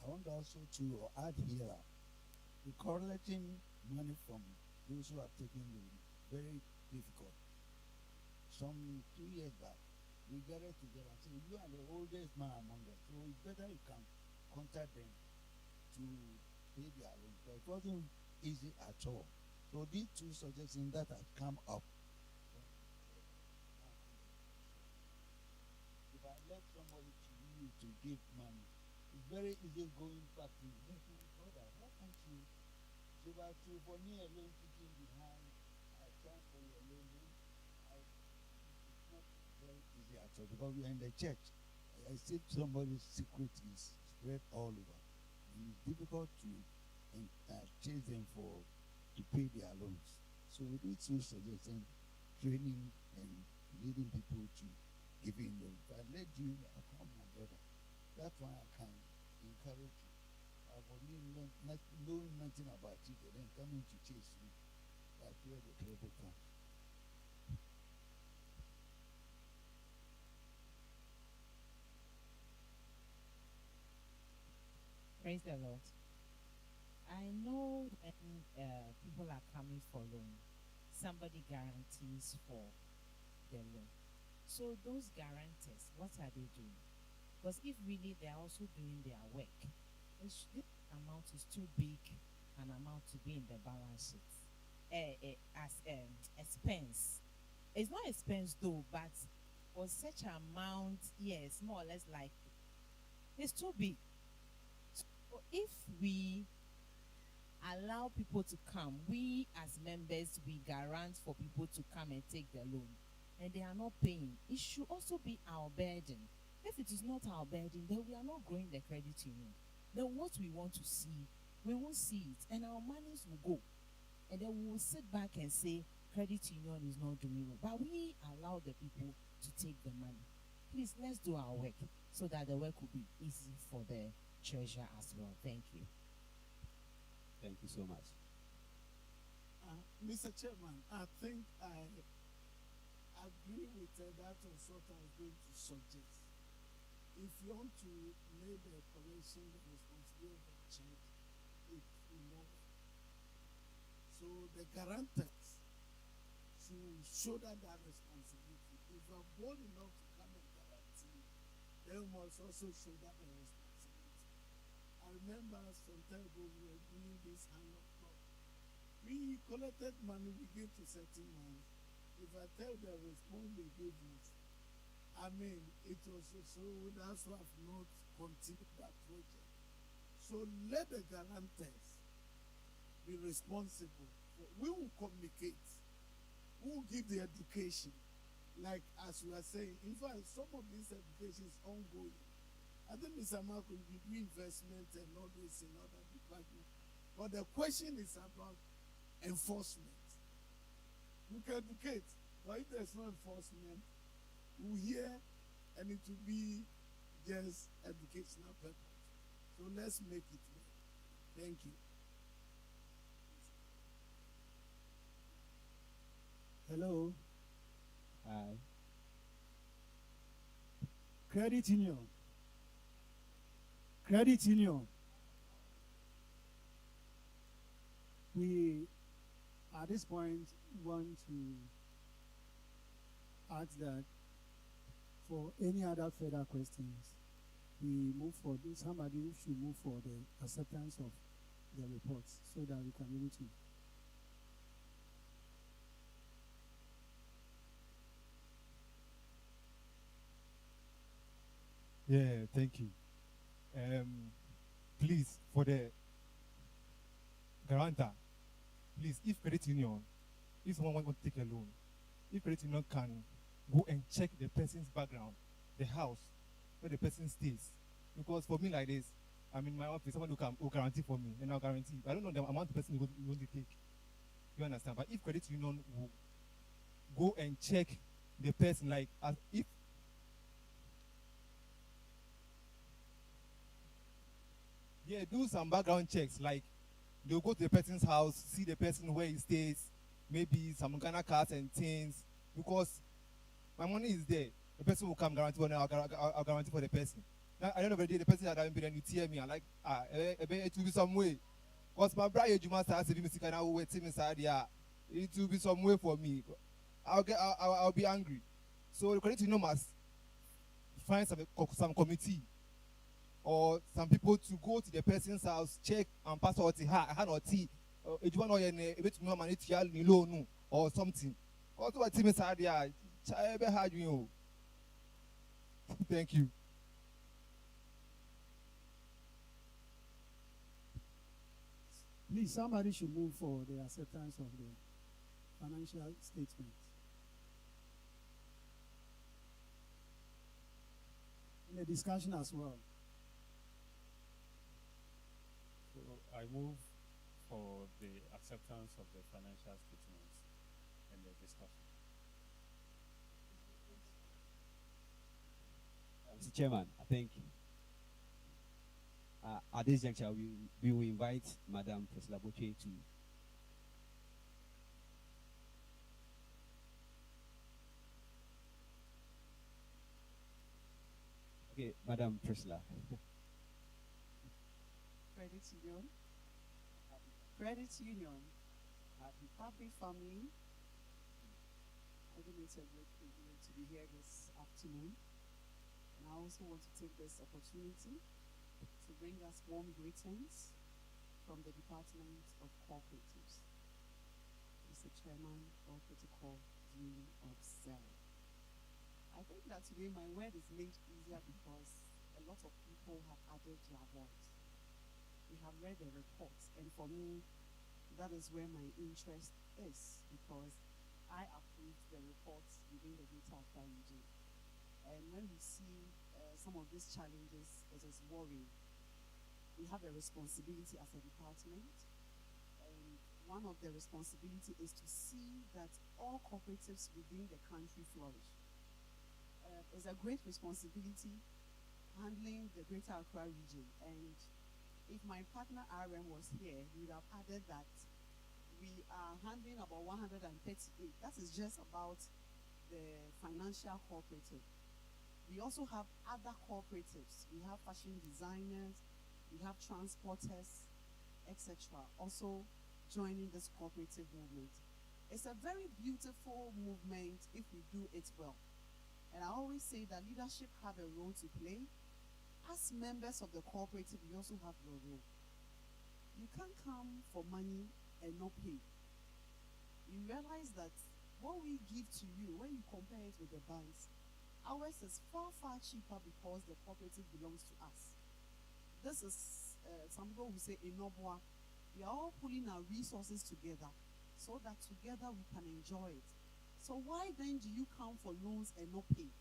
I want also to add here, the collecting money from those who have taken loan, very difficult. Some 2 years back, we gathered together and said, you are the oldest man among us, so it's better you can contact them to pay their loan. But it wasn't easy at all. So these two suggestions that have come up. If I let somebody to you to give money, it's very easy going back to you. Hey, my brother, why can't you give out to for me alone sitting behind? I come for your loan. It's not very easy at all because we are in the church. I see somebody's secret is spread all over. And it's difficult to chase them to pay their loans. So we need to suggest training and leading people to giving loans. If I let you, I'll come, my brother. That's why I can encourage you. For me, knowing nothing about you, then coming to chase you, that's where the trouble comes. Praise the Lord. I know when people are coming for loan, somebody guarantees for the loan. So those guarantors, what are they doing? Because if really they are also doing their work, this amount is too big an amount to be in the balance sheet as expense. It's not expense though, but for such amount, yes, more or less like it's too big. So if we allow people to come, we as members, we guarantee for people to come and take the loan, and they are not paying, it should also be our burden. If it is not our burden, then we are not growing the credit union. Then what we want to see, we won't see it, and our monies will go. And then we will sit back and say, credit union is not doing well. But we allow the people to take the money. Please, let's do our work so that the work will be easy for the treasurer as well. Thank you. Thank you so much. Mr. Chairman, I think I agree with that of what I was going to suggest. If you want to lay the correction, the responsibility of the church, it will not. So the guarantors should shoulder that responsibility. If you are bold enough to come and guarantee, they must also shoulder the responsibility. I remember some time ago we were doing this hand of God. We collected money, we gave to certain ones. If I tell the response they gave us, I mean, it was so that's why I've not continued that project. So let the guarantors be responsible. We will communicate. We will give the education. Like as we are saying, in fact, some of this education is ongoing. I think Mr. Marco will do investment and all this in other departments. But the question is about enforcement. We can educate, but if there's no enforcement, we hear and it will be just educational purpose. So let's make it work. Thank you. Hello. Hi. Credit union. Credit union. We, at this point, want to ask that for any other further questions, we move for this. Somebody should move for the acceptance of the reports so that we can be able to. Yeah, thank you. Please, for the guarantor, please, if credit union, if someone wants to take a loan, if credit union can go and check the person's background, the house where the person stays. Because for me like this, I'm in my office, someone will guarantee for me, and I'll guarantee. I don't know the amount the person is going to take. You understand? But if credit union will go and check the person, like if yeah, do some background checks. Like they'll go to the person's house, see the person where he stays, maybe some Ghana cards and things. Because my money is there, the person will come guarantee for me. I'll guarantee for the person. Now, at the end of the day, the person that I'm being, you tear me. I'm like, it will be some way. Because my brother, you must have saving me, and I will wait him inside. Yeah, it will be some way for me. I'll be angry. So the credit union must find some committee or some people to go to the person's house, check and pass out the hand or tea. If you want to know money to loan or something. Also, what team inside there? Thank you. Please, somebody should move for the acceptance of the financial statement. In the discussion as well. So I move for the acceptance of the financial statements and the discussion. Mr. Chairman, I think at this juncture we will invite Madam Priscilla Botwe to okay, Madam Priscilla. Credit Union. Credit Union. Happy family. I think it's a great privilege to be here this afternoon. And I also want to take this opportunity to bring us warm greetings from the Department of Cooperatives. Mr. Chairman of Protocol Dean of CEL. I think that today my word is made easier because a lot of people have added their voice. We have read the reports, and for me, that is where my interest is because I approved the reports within the Greater Accra region. And when we see some of these challenges, it is worrying. We have a responsibility as a department, and one of the responsibility is to see that all cooperatives within the country flourish. It's a great responsibility handling the Greater Accra region, and if my partner RM was here, he would have added that we are handling about 138. That is just about the financial cooperative. We also have other cooperatives. We have fashion designers, we have transporters, etc. also joining this cooperative movement. It's a very beautiful movement if we do it well. And I always say that leadership have a role to play. As members of the cooperative, you also have your role. You can't come for money and not pay. You realize that what we give to you, when you compare it with the banks, ours is far, far cheaper because the cooperative belongs to us. This is, some people will say, Inobwa. We are all pulling our resources together so that together we can enjoy it. So why then do you come for loans and not pay?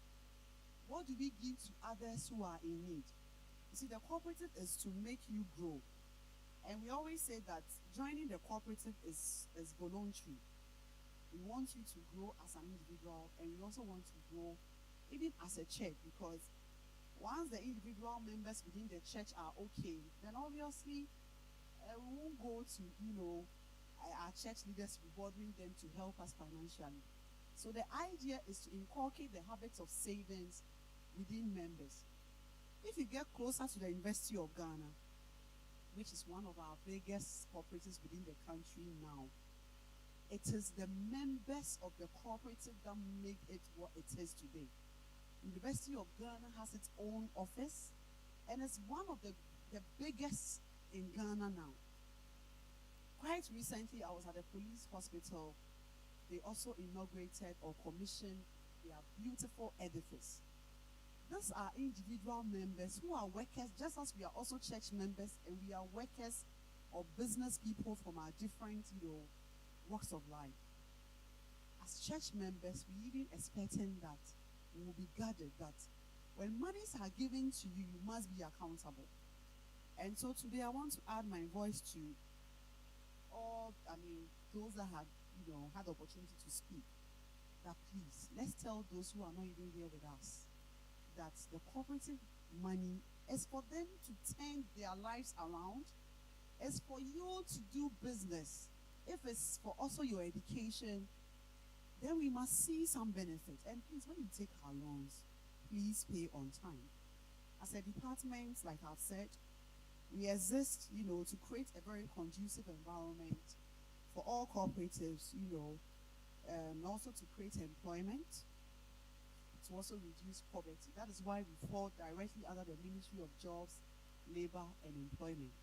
What do we give to others who are in need? You see, the cooperative is to make you grow. And we always say that joining the cooperative is voluntary. We want you to grow as an individual, and we also want to grow even as a church, because once the individual members within the church are okay, then obviously we won't go to, our church leaders rewarding them to help us financially. So the idea is to inculcate the habits of savings within members. If you get closer to the University of Ghana, which is one of our biggest cooperatives within the country now, it is the members of the cooperative that make it what it is today. University of Ghana has its own office, and it's one of the biggest in Ghana now. Quite recently, I was at a police hospital. They also inaugurated or commissioned their beautiful edifice. These are individual members who are workers, just as we are also church members, and we are workers or business people from our different, walks of life. As church members, we even expecting that we will be guarded, that when monies are given to you, you must be accountable. And so today I want to add my voice to all, those that have, had the opportunity to speak, that please, let's tell those who are not even here with us that the cooperative money is for them to turn their lives around. It's for you to do business. If it's for also your education, then we must see some benefit. And please, when you take our loans, please pay on time. As a department, like I've said, we exist, to create a very conducive environment for all cooperatives, also to create employment, to also reduce poverty. That is why we fall directly under the Ministry of Jobs, Labor, and Employment.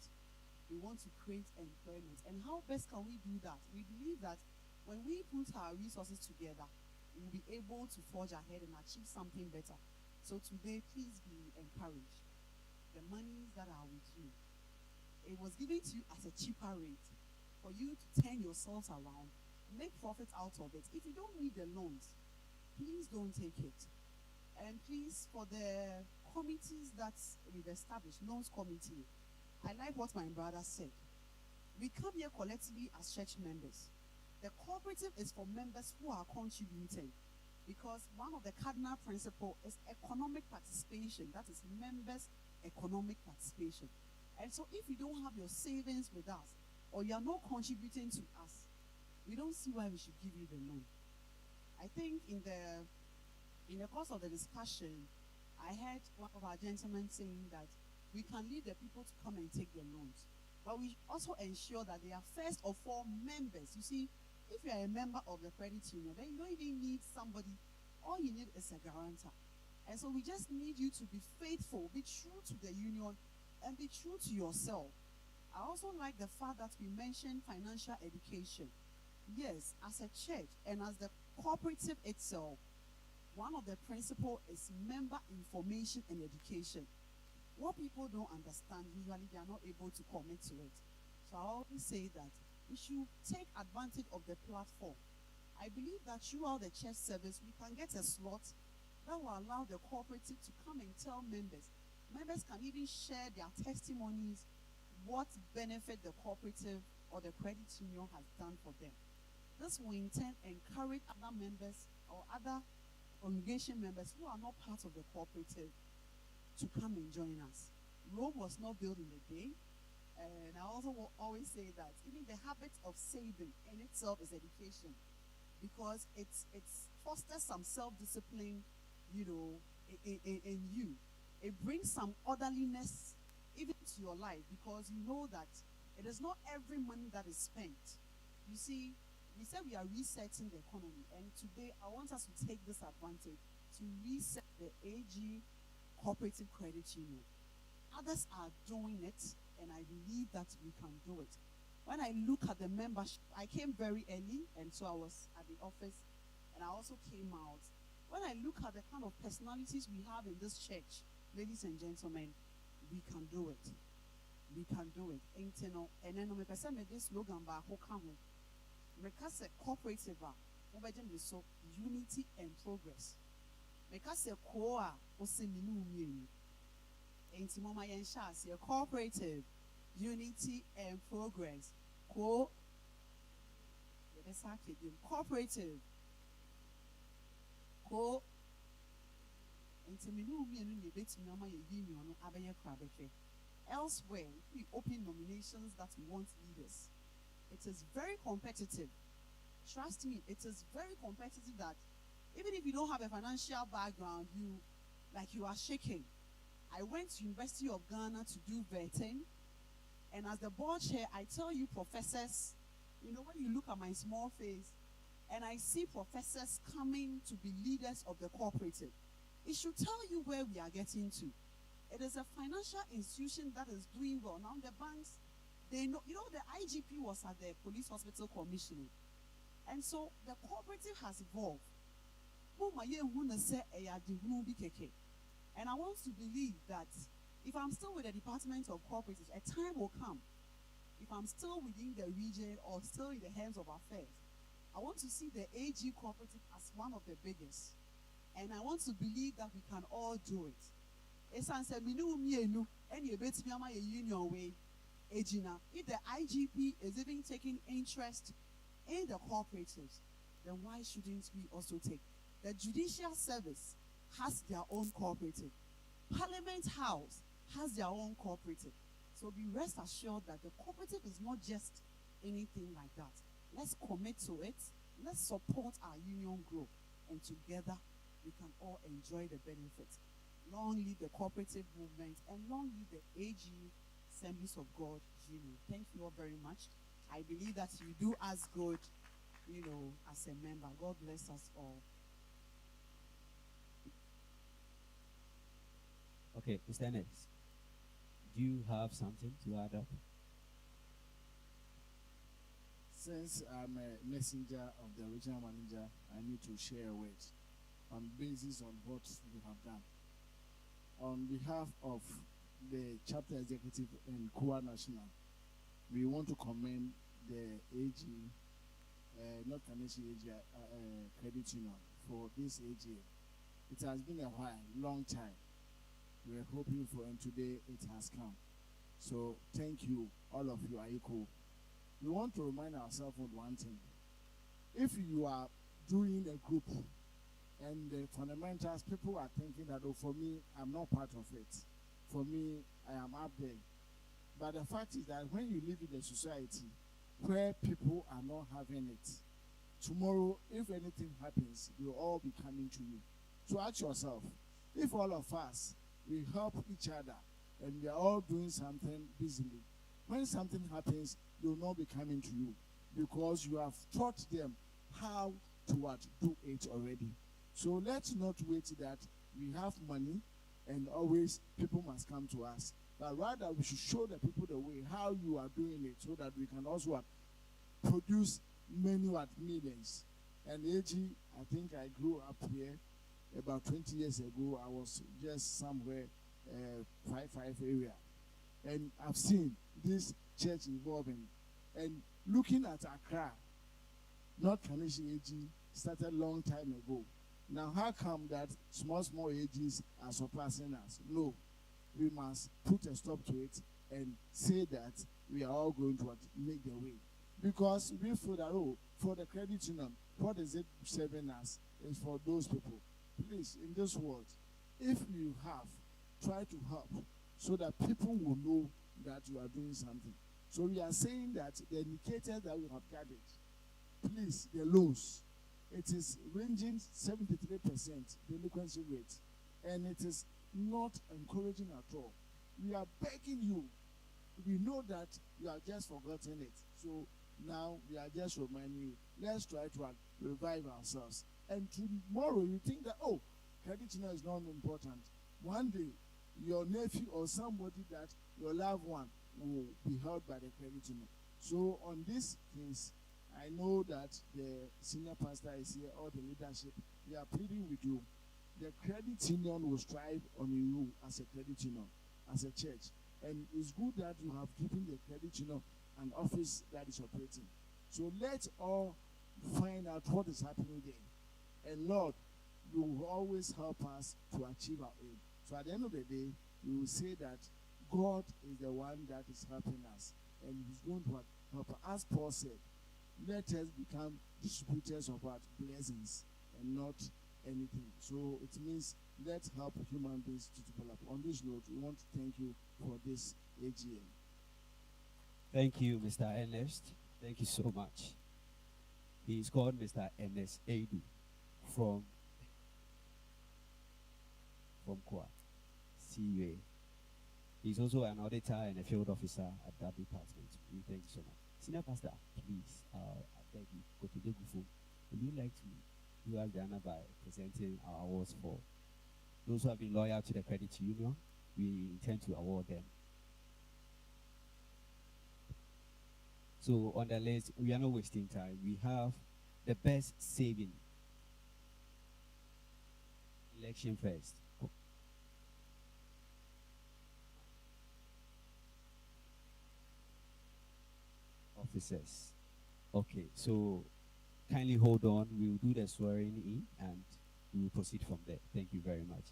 We want to create employment. And how best can we do that? We believe that when we put our resources together, we'll be able to forge ahead and achieve something better. So today, please be encouraged. The monies that are with you, it was given to you as a cheaper rate for you to turn yourselves around, make profit out of it. If you don't need the loans, please don't take it. And please, for the committees that we've established, loans committee, I like what my brother said. We come here collectively as church members. The cooperative is for members who are contributing, because one of the cardinal principles is economic participation. That is members' economic participation. And so if you don't have your savings with us, or you are not contributing to us, we don't see why we should give you the loan. I think in the course of the discussion, I heard one of our gentlemen saying that we can lead the people to come and take the loans, but we also ensure that they are first of all members. You see, if you are a member of the credit union, then you don't even need somebody. All you need is a guarantor. And so we just need you to be faithful, be true to the union, and be true to yourself. I also like the fact that we mentioned financial education. Yes, as a church and as the cooperative itself, one of the principles is member information and education. What people don't understand, usually they are not able to commit to it. So I always say that we should take advantage of the platform. I believe that throughout the church service, we can get a slot that will allow the cooperative to come and tell members. Members can even share their testimonies, what benefit the cooperative or the credit union has done for them. This will in turn encourage other members or other congregation members who are not part of the cooperative to come and join us. Rome was not built in a day. And I also will always say that even the habit of saving in itself is education, because it fosters some self-discipline, in you. It brings some orderliness even to your life, because you know that it is not every money that is spent. You see, we said we are resetting the economy, and today I want us to take this advantage to reset the AG Cooperative Credit Union. Others are doing it, and I believe that we can do it. When I look at the membership, I came very early, and so I was at the office, and I also came out. When I look at the kind of personalities we have in this church, ladies and gentlemen, we can do it. We can do it. And then me person me this slogan ba ho ka ho. Me ka se cooperative ba, mo be me so unity and progress. Me ka se ko a o se mi nu mienu. Enti mo ma yen sha se cooperative, unity and progress. Ko cooperative. Ko elsewhere, we open nominations that we want leaders. It is very competitive. Trust me, it is very competitive that even if you don't have a financial background, you like you are shaking. I went to University of Ghana to do vetting, and as the board chair, I tell you professors, you know, when you look at my small face, and I see professors coming to be leaders of the cooperative, it should tell you where we are getting to. It is a financial institution that is doing well. Now the banks, they know, you know, the IGP was at the police hospital commissioning. And so the cooperative has evolved. And I want to believe that if I'm still with the Department of Cooperatives, a time will come. If I'm still within the region or still in the hands of affairs, I want to see the AG cooperative as one of the biggest. And I want to believe that we can all do it. If the IGP is even taking interest in the cooperatives, then why shouldn't we also take? The Judicial Service has their own cooperative. Parliament House has their own cooperative. So be rest assured that the cooperative is not just anything like that. Let's commit to it. Let's support our union growth. And together, we can all enjoy the benefits. Long live the cooperative movement and long live the AG Assemblies of God Union. Thank you all very much. I believe that you do us good, you know, as a member. God bless us all. Okay, Mr. Ennis, do you have something to add up? Since I'm a messenger of the regional manager, I need to share a word on basis on what you have done. On behalf of the chapter executive in Kua National, we want to commend the AG, not Kaneshi AG, Credit Union for this AG. It has been a while, long time. We are hoping for, and today it has come. So thank you, all of you are equal. We want to remind ourselves of one thing. If you are doing a group and the fundamentals, people are thinking that, oh, for me, I'm not part of it. For me, I am up there. But the fact is that when you live in a society where people are not having it, tomorrow, if anything happens, they'll all be coming to you. So ask yourself, if all of us, we help each other and we are all doing something busily, when something happens, they will not be coming to you because you have taught them how to do it already. So let's not wait that we have money and always people must come to us. But rather we should show the people the way how you are doing it so that we can also produce many millions. And AG, I think I grew up here about 20 years ago. I was just somewhere 5 area. And I've seen this church evolving. And looking at Accra, not Kaneshi AG started a long time ago. Now, how come that small AGs are surpassing us? No, we must put a stop to it and say that we are all going to make the way. Because we feel that, oh, for the credit union, what is it serving us is for those people. Please, in this world, if you have, try to help so that people will know that you are doing something. So we are saying that the indicators that we have gathered, please, the loans, it is ranging 73% delinquency rate, and it is not encouraging at all. We are begging you. We know that you are just forgotten it. So now we are just reminding you, let's try to revive ourselves. And tomorrow you think that, oh, credit union is not important. One day, your nephew or somebody that your loved one will be held by the credit union. So on this case, I know that the senior pastor is here, all the leadership, we are pleading with you. The credit union will strive on you as a credit union, as a church. And it's good that you have given the credit union an office that is operating. So let's all find out what is happening there. And Lord, you will always help us to achieve our aim. So at the end of the day, we will say that God is the one that is helping us. And he's going to help us. As Paul said, let us become distributors of our blessings and not anything. So it means let's help human beings to develop. On this note, we want to thank you for this AGM. Thank you, Mr. Ernest. Thank you so much. He is called Mr. Ernest Adu from Fomkwa, CUA. He's also an auditor and a field officer at that department. We thank you so much. Senior Pastor, please, I beg you, go to the Gufu. Would you like to do us the honor by presenting our awards for those who have been loyal to the credit union? We intend to award them. So on the list, we are not wasting time. We have the best saving. Election first. Officers. Okay, so kindly hold on. We will do the swearing in and we will proceed from there. Thank you very much.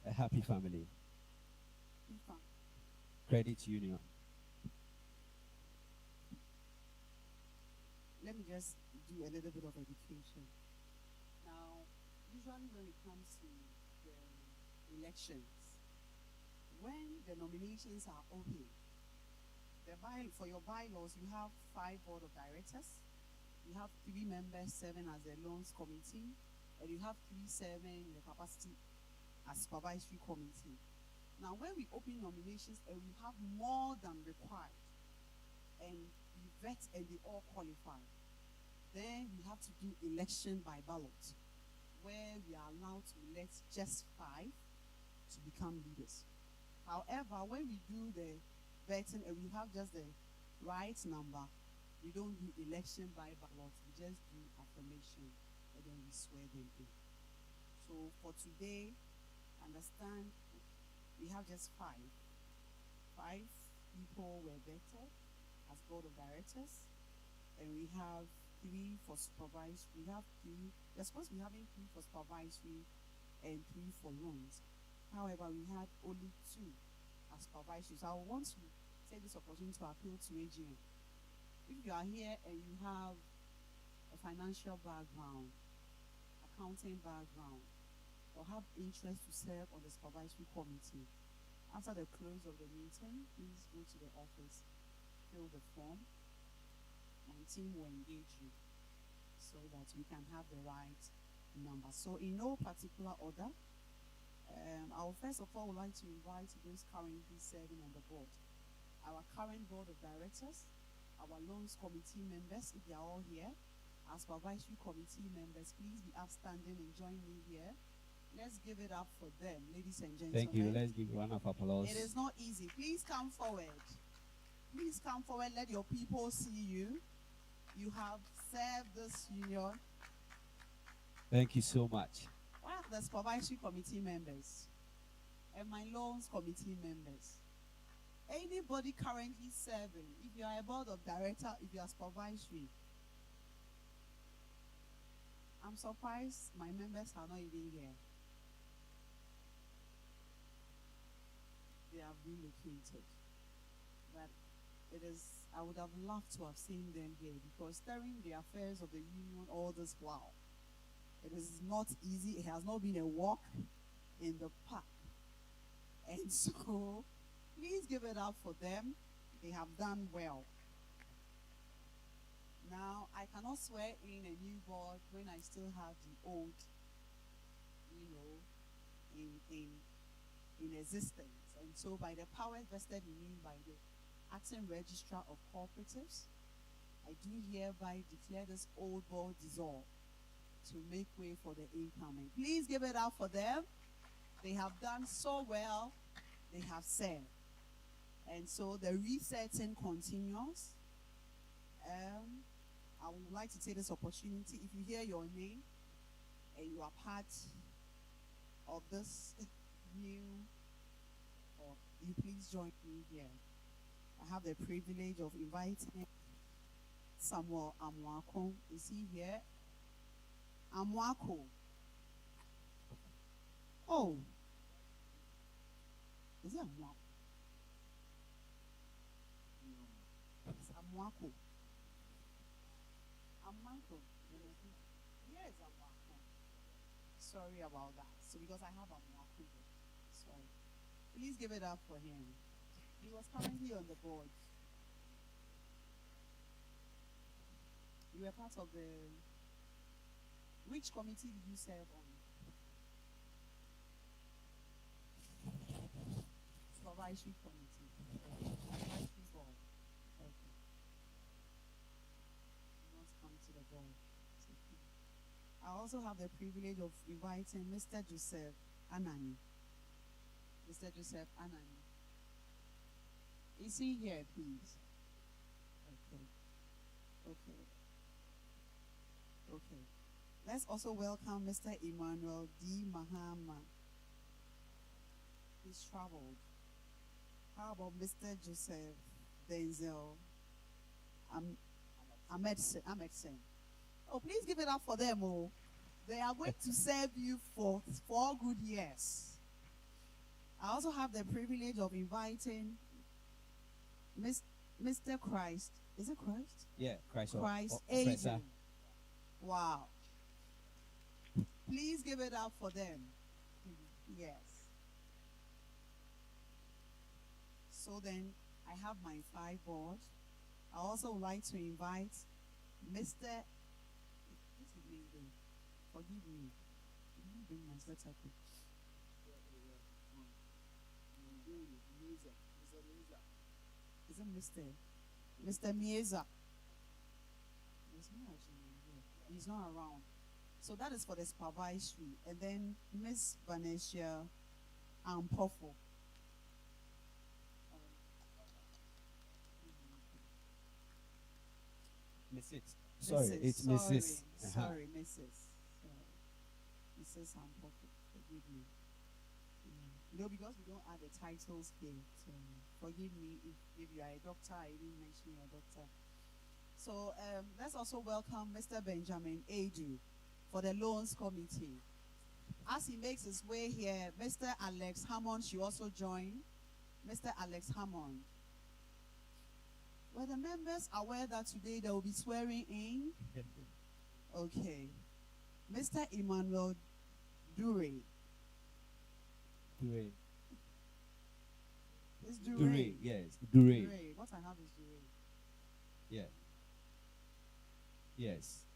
A happy family. Credit union. Let me just do a little bit of education. Now, usually when it comes to the elections, when the nominations are open, for your bylaws, you have 5 board of directors, you have 3 members serving as the loans committee, and you have 3 serving in the capacity as supervisory committee. Now, when we open nominations and we have more than required, and we vet and they all qualify, then we have to do election by ballot, where we are allowed to elect just 5 to become leaders. However, when we do the vetting and we have just the right number, we don't do election by ballot, we just do affirmation and then we swear them in. So for today, understand we have just 5. 5 people were vetted as board of directors, and we have 3 for supervisory. We have 3. We're supposed to be having 3 for supervisory and 3 for loans. However, we had only 2 as supervisory. So I want to take this opportunity to appeal to AGM. If you are here and you have a financial background, accounting background, or have interest to serve on the supervisory committee, after the close of the meeting, please go to the office, fill the form. My team will engage you so that we can have the right number. So in no particular order, I will first of all would like to invite those currently serving on the board. Our current board of directors, our loans committee members, if they are all here, our supervisory committee members, please be upstanding and join me here. Let's give it up for them, ladies and gentlemen. Thank you. Let's give a round of applause. It is not easy. Please come forward. Please come forward. Let your people see you. You have served this union. Thank you so much. One of the supervisory committee members and my loans committee members. Anybody currently serving, if you are a board of director, if you are supervisory, I'm surprised my members are not even here. They have relocated. But it is, I would have loved to have seen them here because stirring the affairs of the union all this while, it is not easy. It has not been a walk in the park. And so, please give it up for them. They have done well. Now, I cannot swear in a new board when I still have the old, in existence. And so, by the power vested in me by the acting registrar of cooperatives, I do hereby declare this old board dissolved to make way for the incoming. Please give it up for them. They have done so well. They have served. And so the resetting continues. I would like to take this opportunity. If you hear your name and you are part of this new, or you please join me here. I have the privilege of inviting Samuel Amwako. Is he here? Amwako. Oh. Is it Amwako? It's Amwako. Amwako. Yes, Amwako. Sorry about that. So because I have Amwako here. Sorry. Please give it up for him. He was currently on the board. You were part of the Which committee did you serve on? Supervisory committee. Supervisory board. Okay. Not come to the board. It's okay. I also have the privilege of inviting Mr. Joseph Anani. Mr. Joseph Anani. Is he here, please? Okay. Okay. Okay. Let's also welcome Mr. Emmanuel D. Mahama. He's traveled. How about Mr. Joseph Denzel Ahmedson? Oh, please give it up for them, oh. They are going to serve you for 4 good years. I also have the privilege of inviting Mr. Christ. Is it Christ? Yeah, Christ. Christ Fred, Adu. sir. Wow. Please give it up for them. Yes. So then, I have my 5 boards. I also would like to invite Mr. What's his name there? Forgive me. Let me bring my setup. Is it Mr. Mieza? He's not around. So that is for the supervisory. And then Miss Vanessa Ampofo. Mrs. Sorry, it's Mrs. Sorry, Mrs. Sorry. Mrs. Ampofo. Forgive me. You know, because we don't add the titles here. So forgive me if you are a doctor, I didn't mention you're a doctor. So let's also welcome Mr. Benjamin Adu for the loans committee. As he makes his way here, Mr. Alex Hammond should also join. Mr. Alex Hammond. Were the members aware that today they will be swearing in? Okay. Mr. Emmanuel Dure. Dure. It's Dure. Dure, yes. Dure. Dure. What I have is Dure. Yeah. Yes.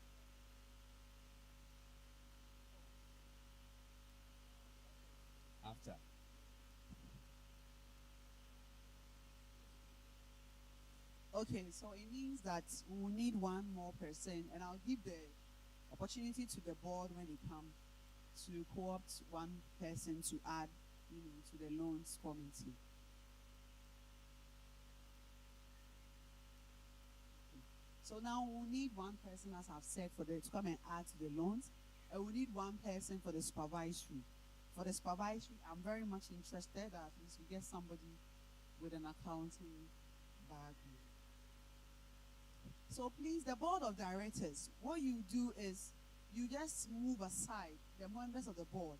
After. Okay, so it means that we will need one more person, and I'll give the opportunity to the board when they come to co-opt one person to add, to the loans committee. So now we'll need one person, as I've said, to come and add to the loans, and we need one person for the supervisory. For the supervisory, I'm very much interested that at least we get somebody with an accounting background. So please, the board of directors, what you do is you just move aside the members of the board.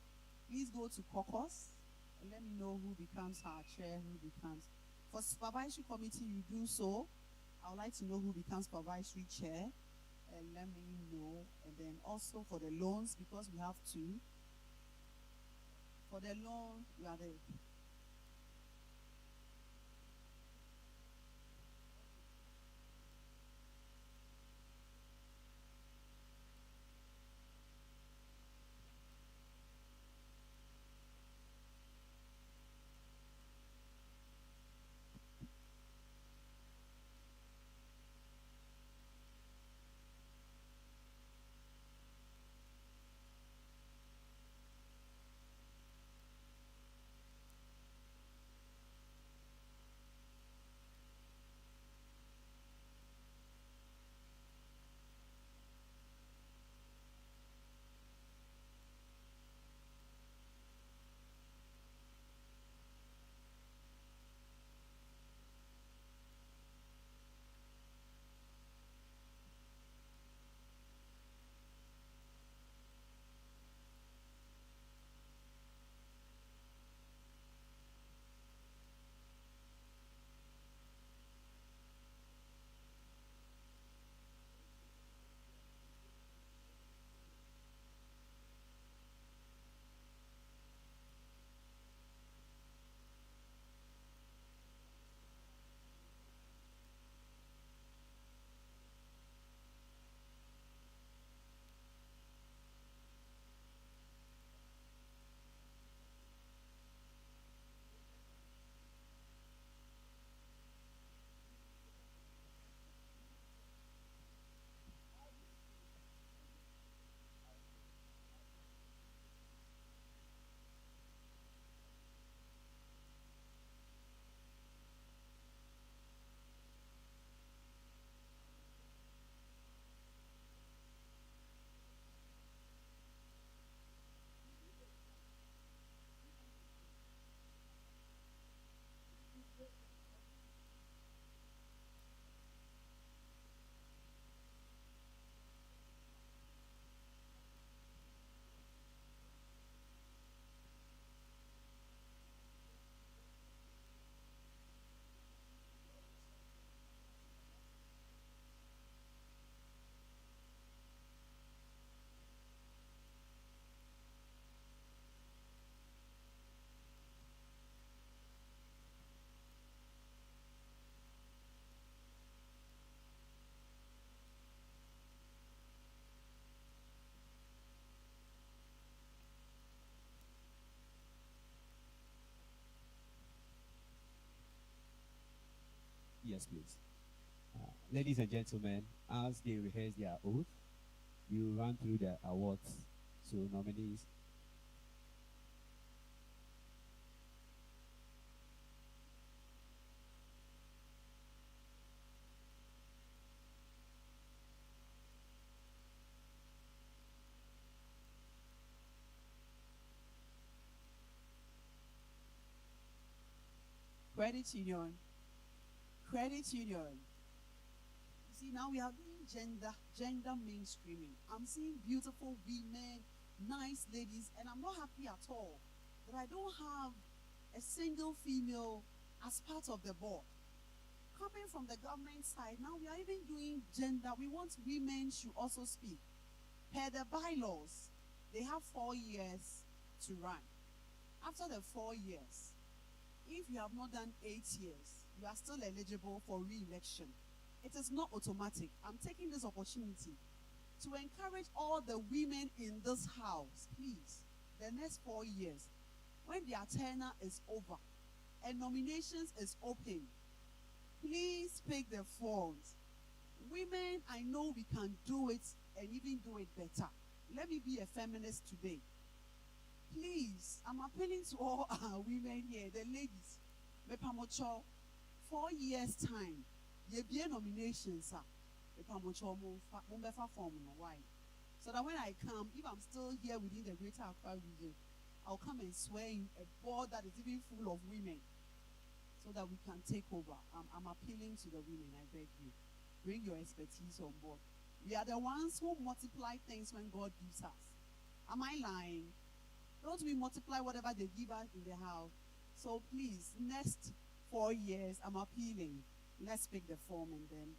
Please go to caucus and let me know who becomes our chair, who becomes. For supervisory committee, you do so. I would like to know who becomes supervisory chair, and let me know. And then also for the loans, because we have two. For the loan, we are the Yes, please. Ladies and gentlemen, as they rehearse their oath, we will run through the awards. So, nominees. Credit union. Credit union. You see, now we are doing gender mainstreaming. I'm seeing beautiful women, nice ladies, and I'm not happy at all that I don't have a single female as part of the board. Coming from the government side, now we are even doing gender. We want women should also speak. Per the bylaws, they have 4 years to run. After the 4 years, if you have not done 8 years, you are still eligible for re-election. It is not automatic. I'm taking this opportunity to encourage all the women in this house, please, the next 4 years, when their tenure is over and nominations is open, please pick the forms. Women, I know we can do it and even do it better. Let me be a feminist today. Please, I'm appealing to all our women here, the ladies. Mepamocho, 4 years time, ye be nominations, sir. Mepamocho, mumbefa form no why. So that when I come, if I'm still here within the Greater Accra region, I'll come and swear in a board that is even full of women, so that we can take over. I'm appealing to the women. I beg you, bring your expertise on board. We are the ones who multiply things when God gives us. Am I lying? Don't we multiply whatever they give us in the house? So please, next 4 years, I'm appealing. Let's pick the form and then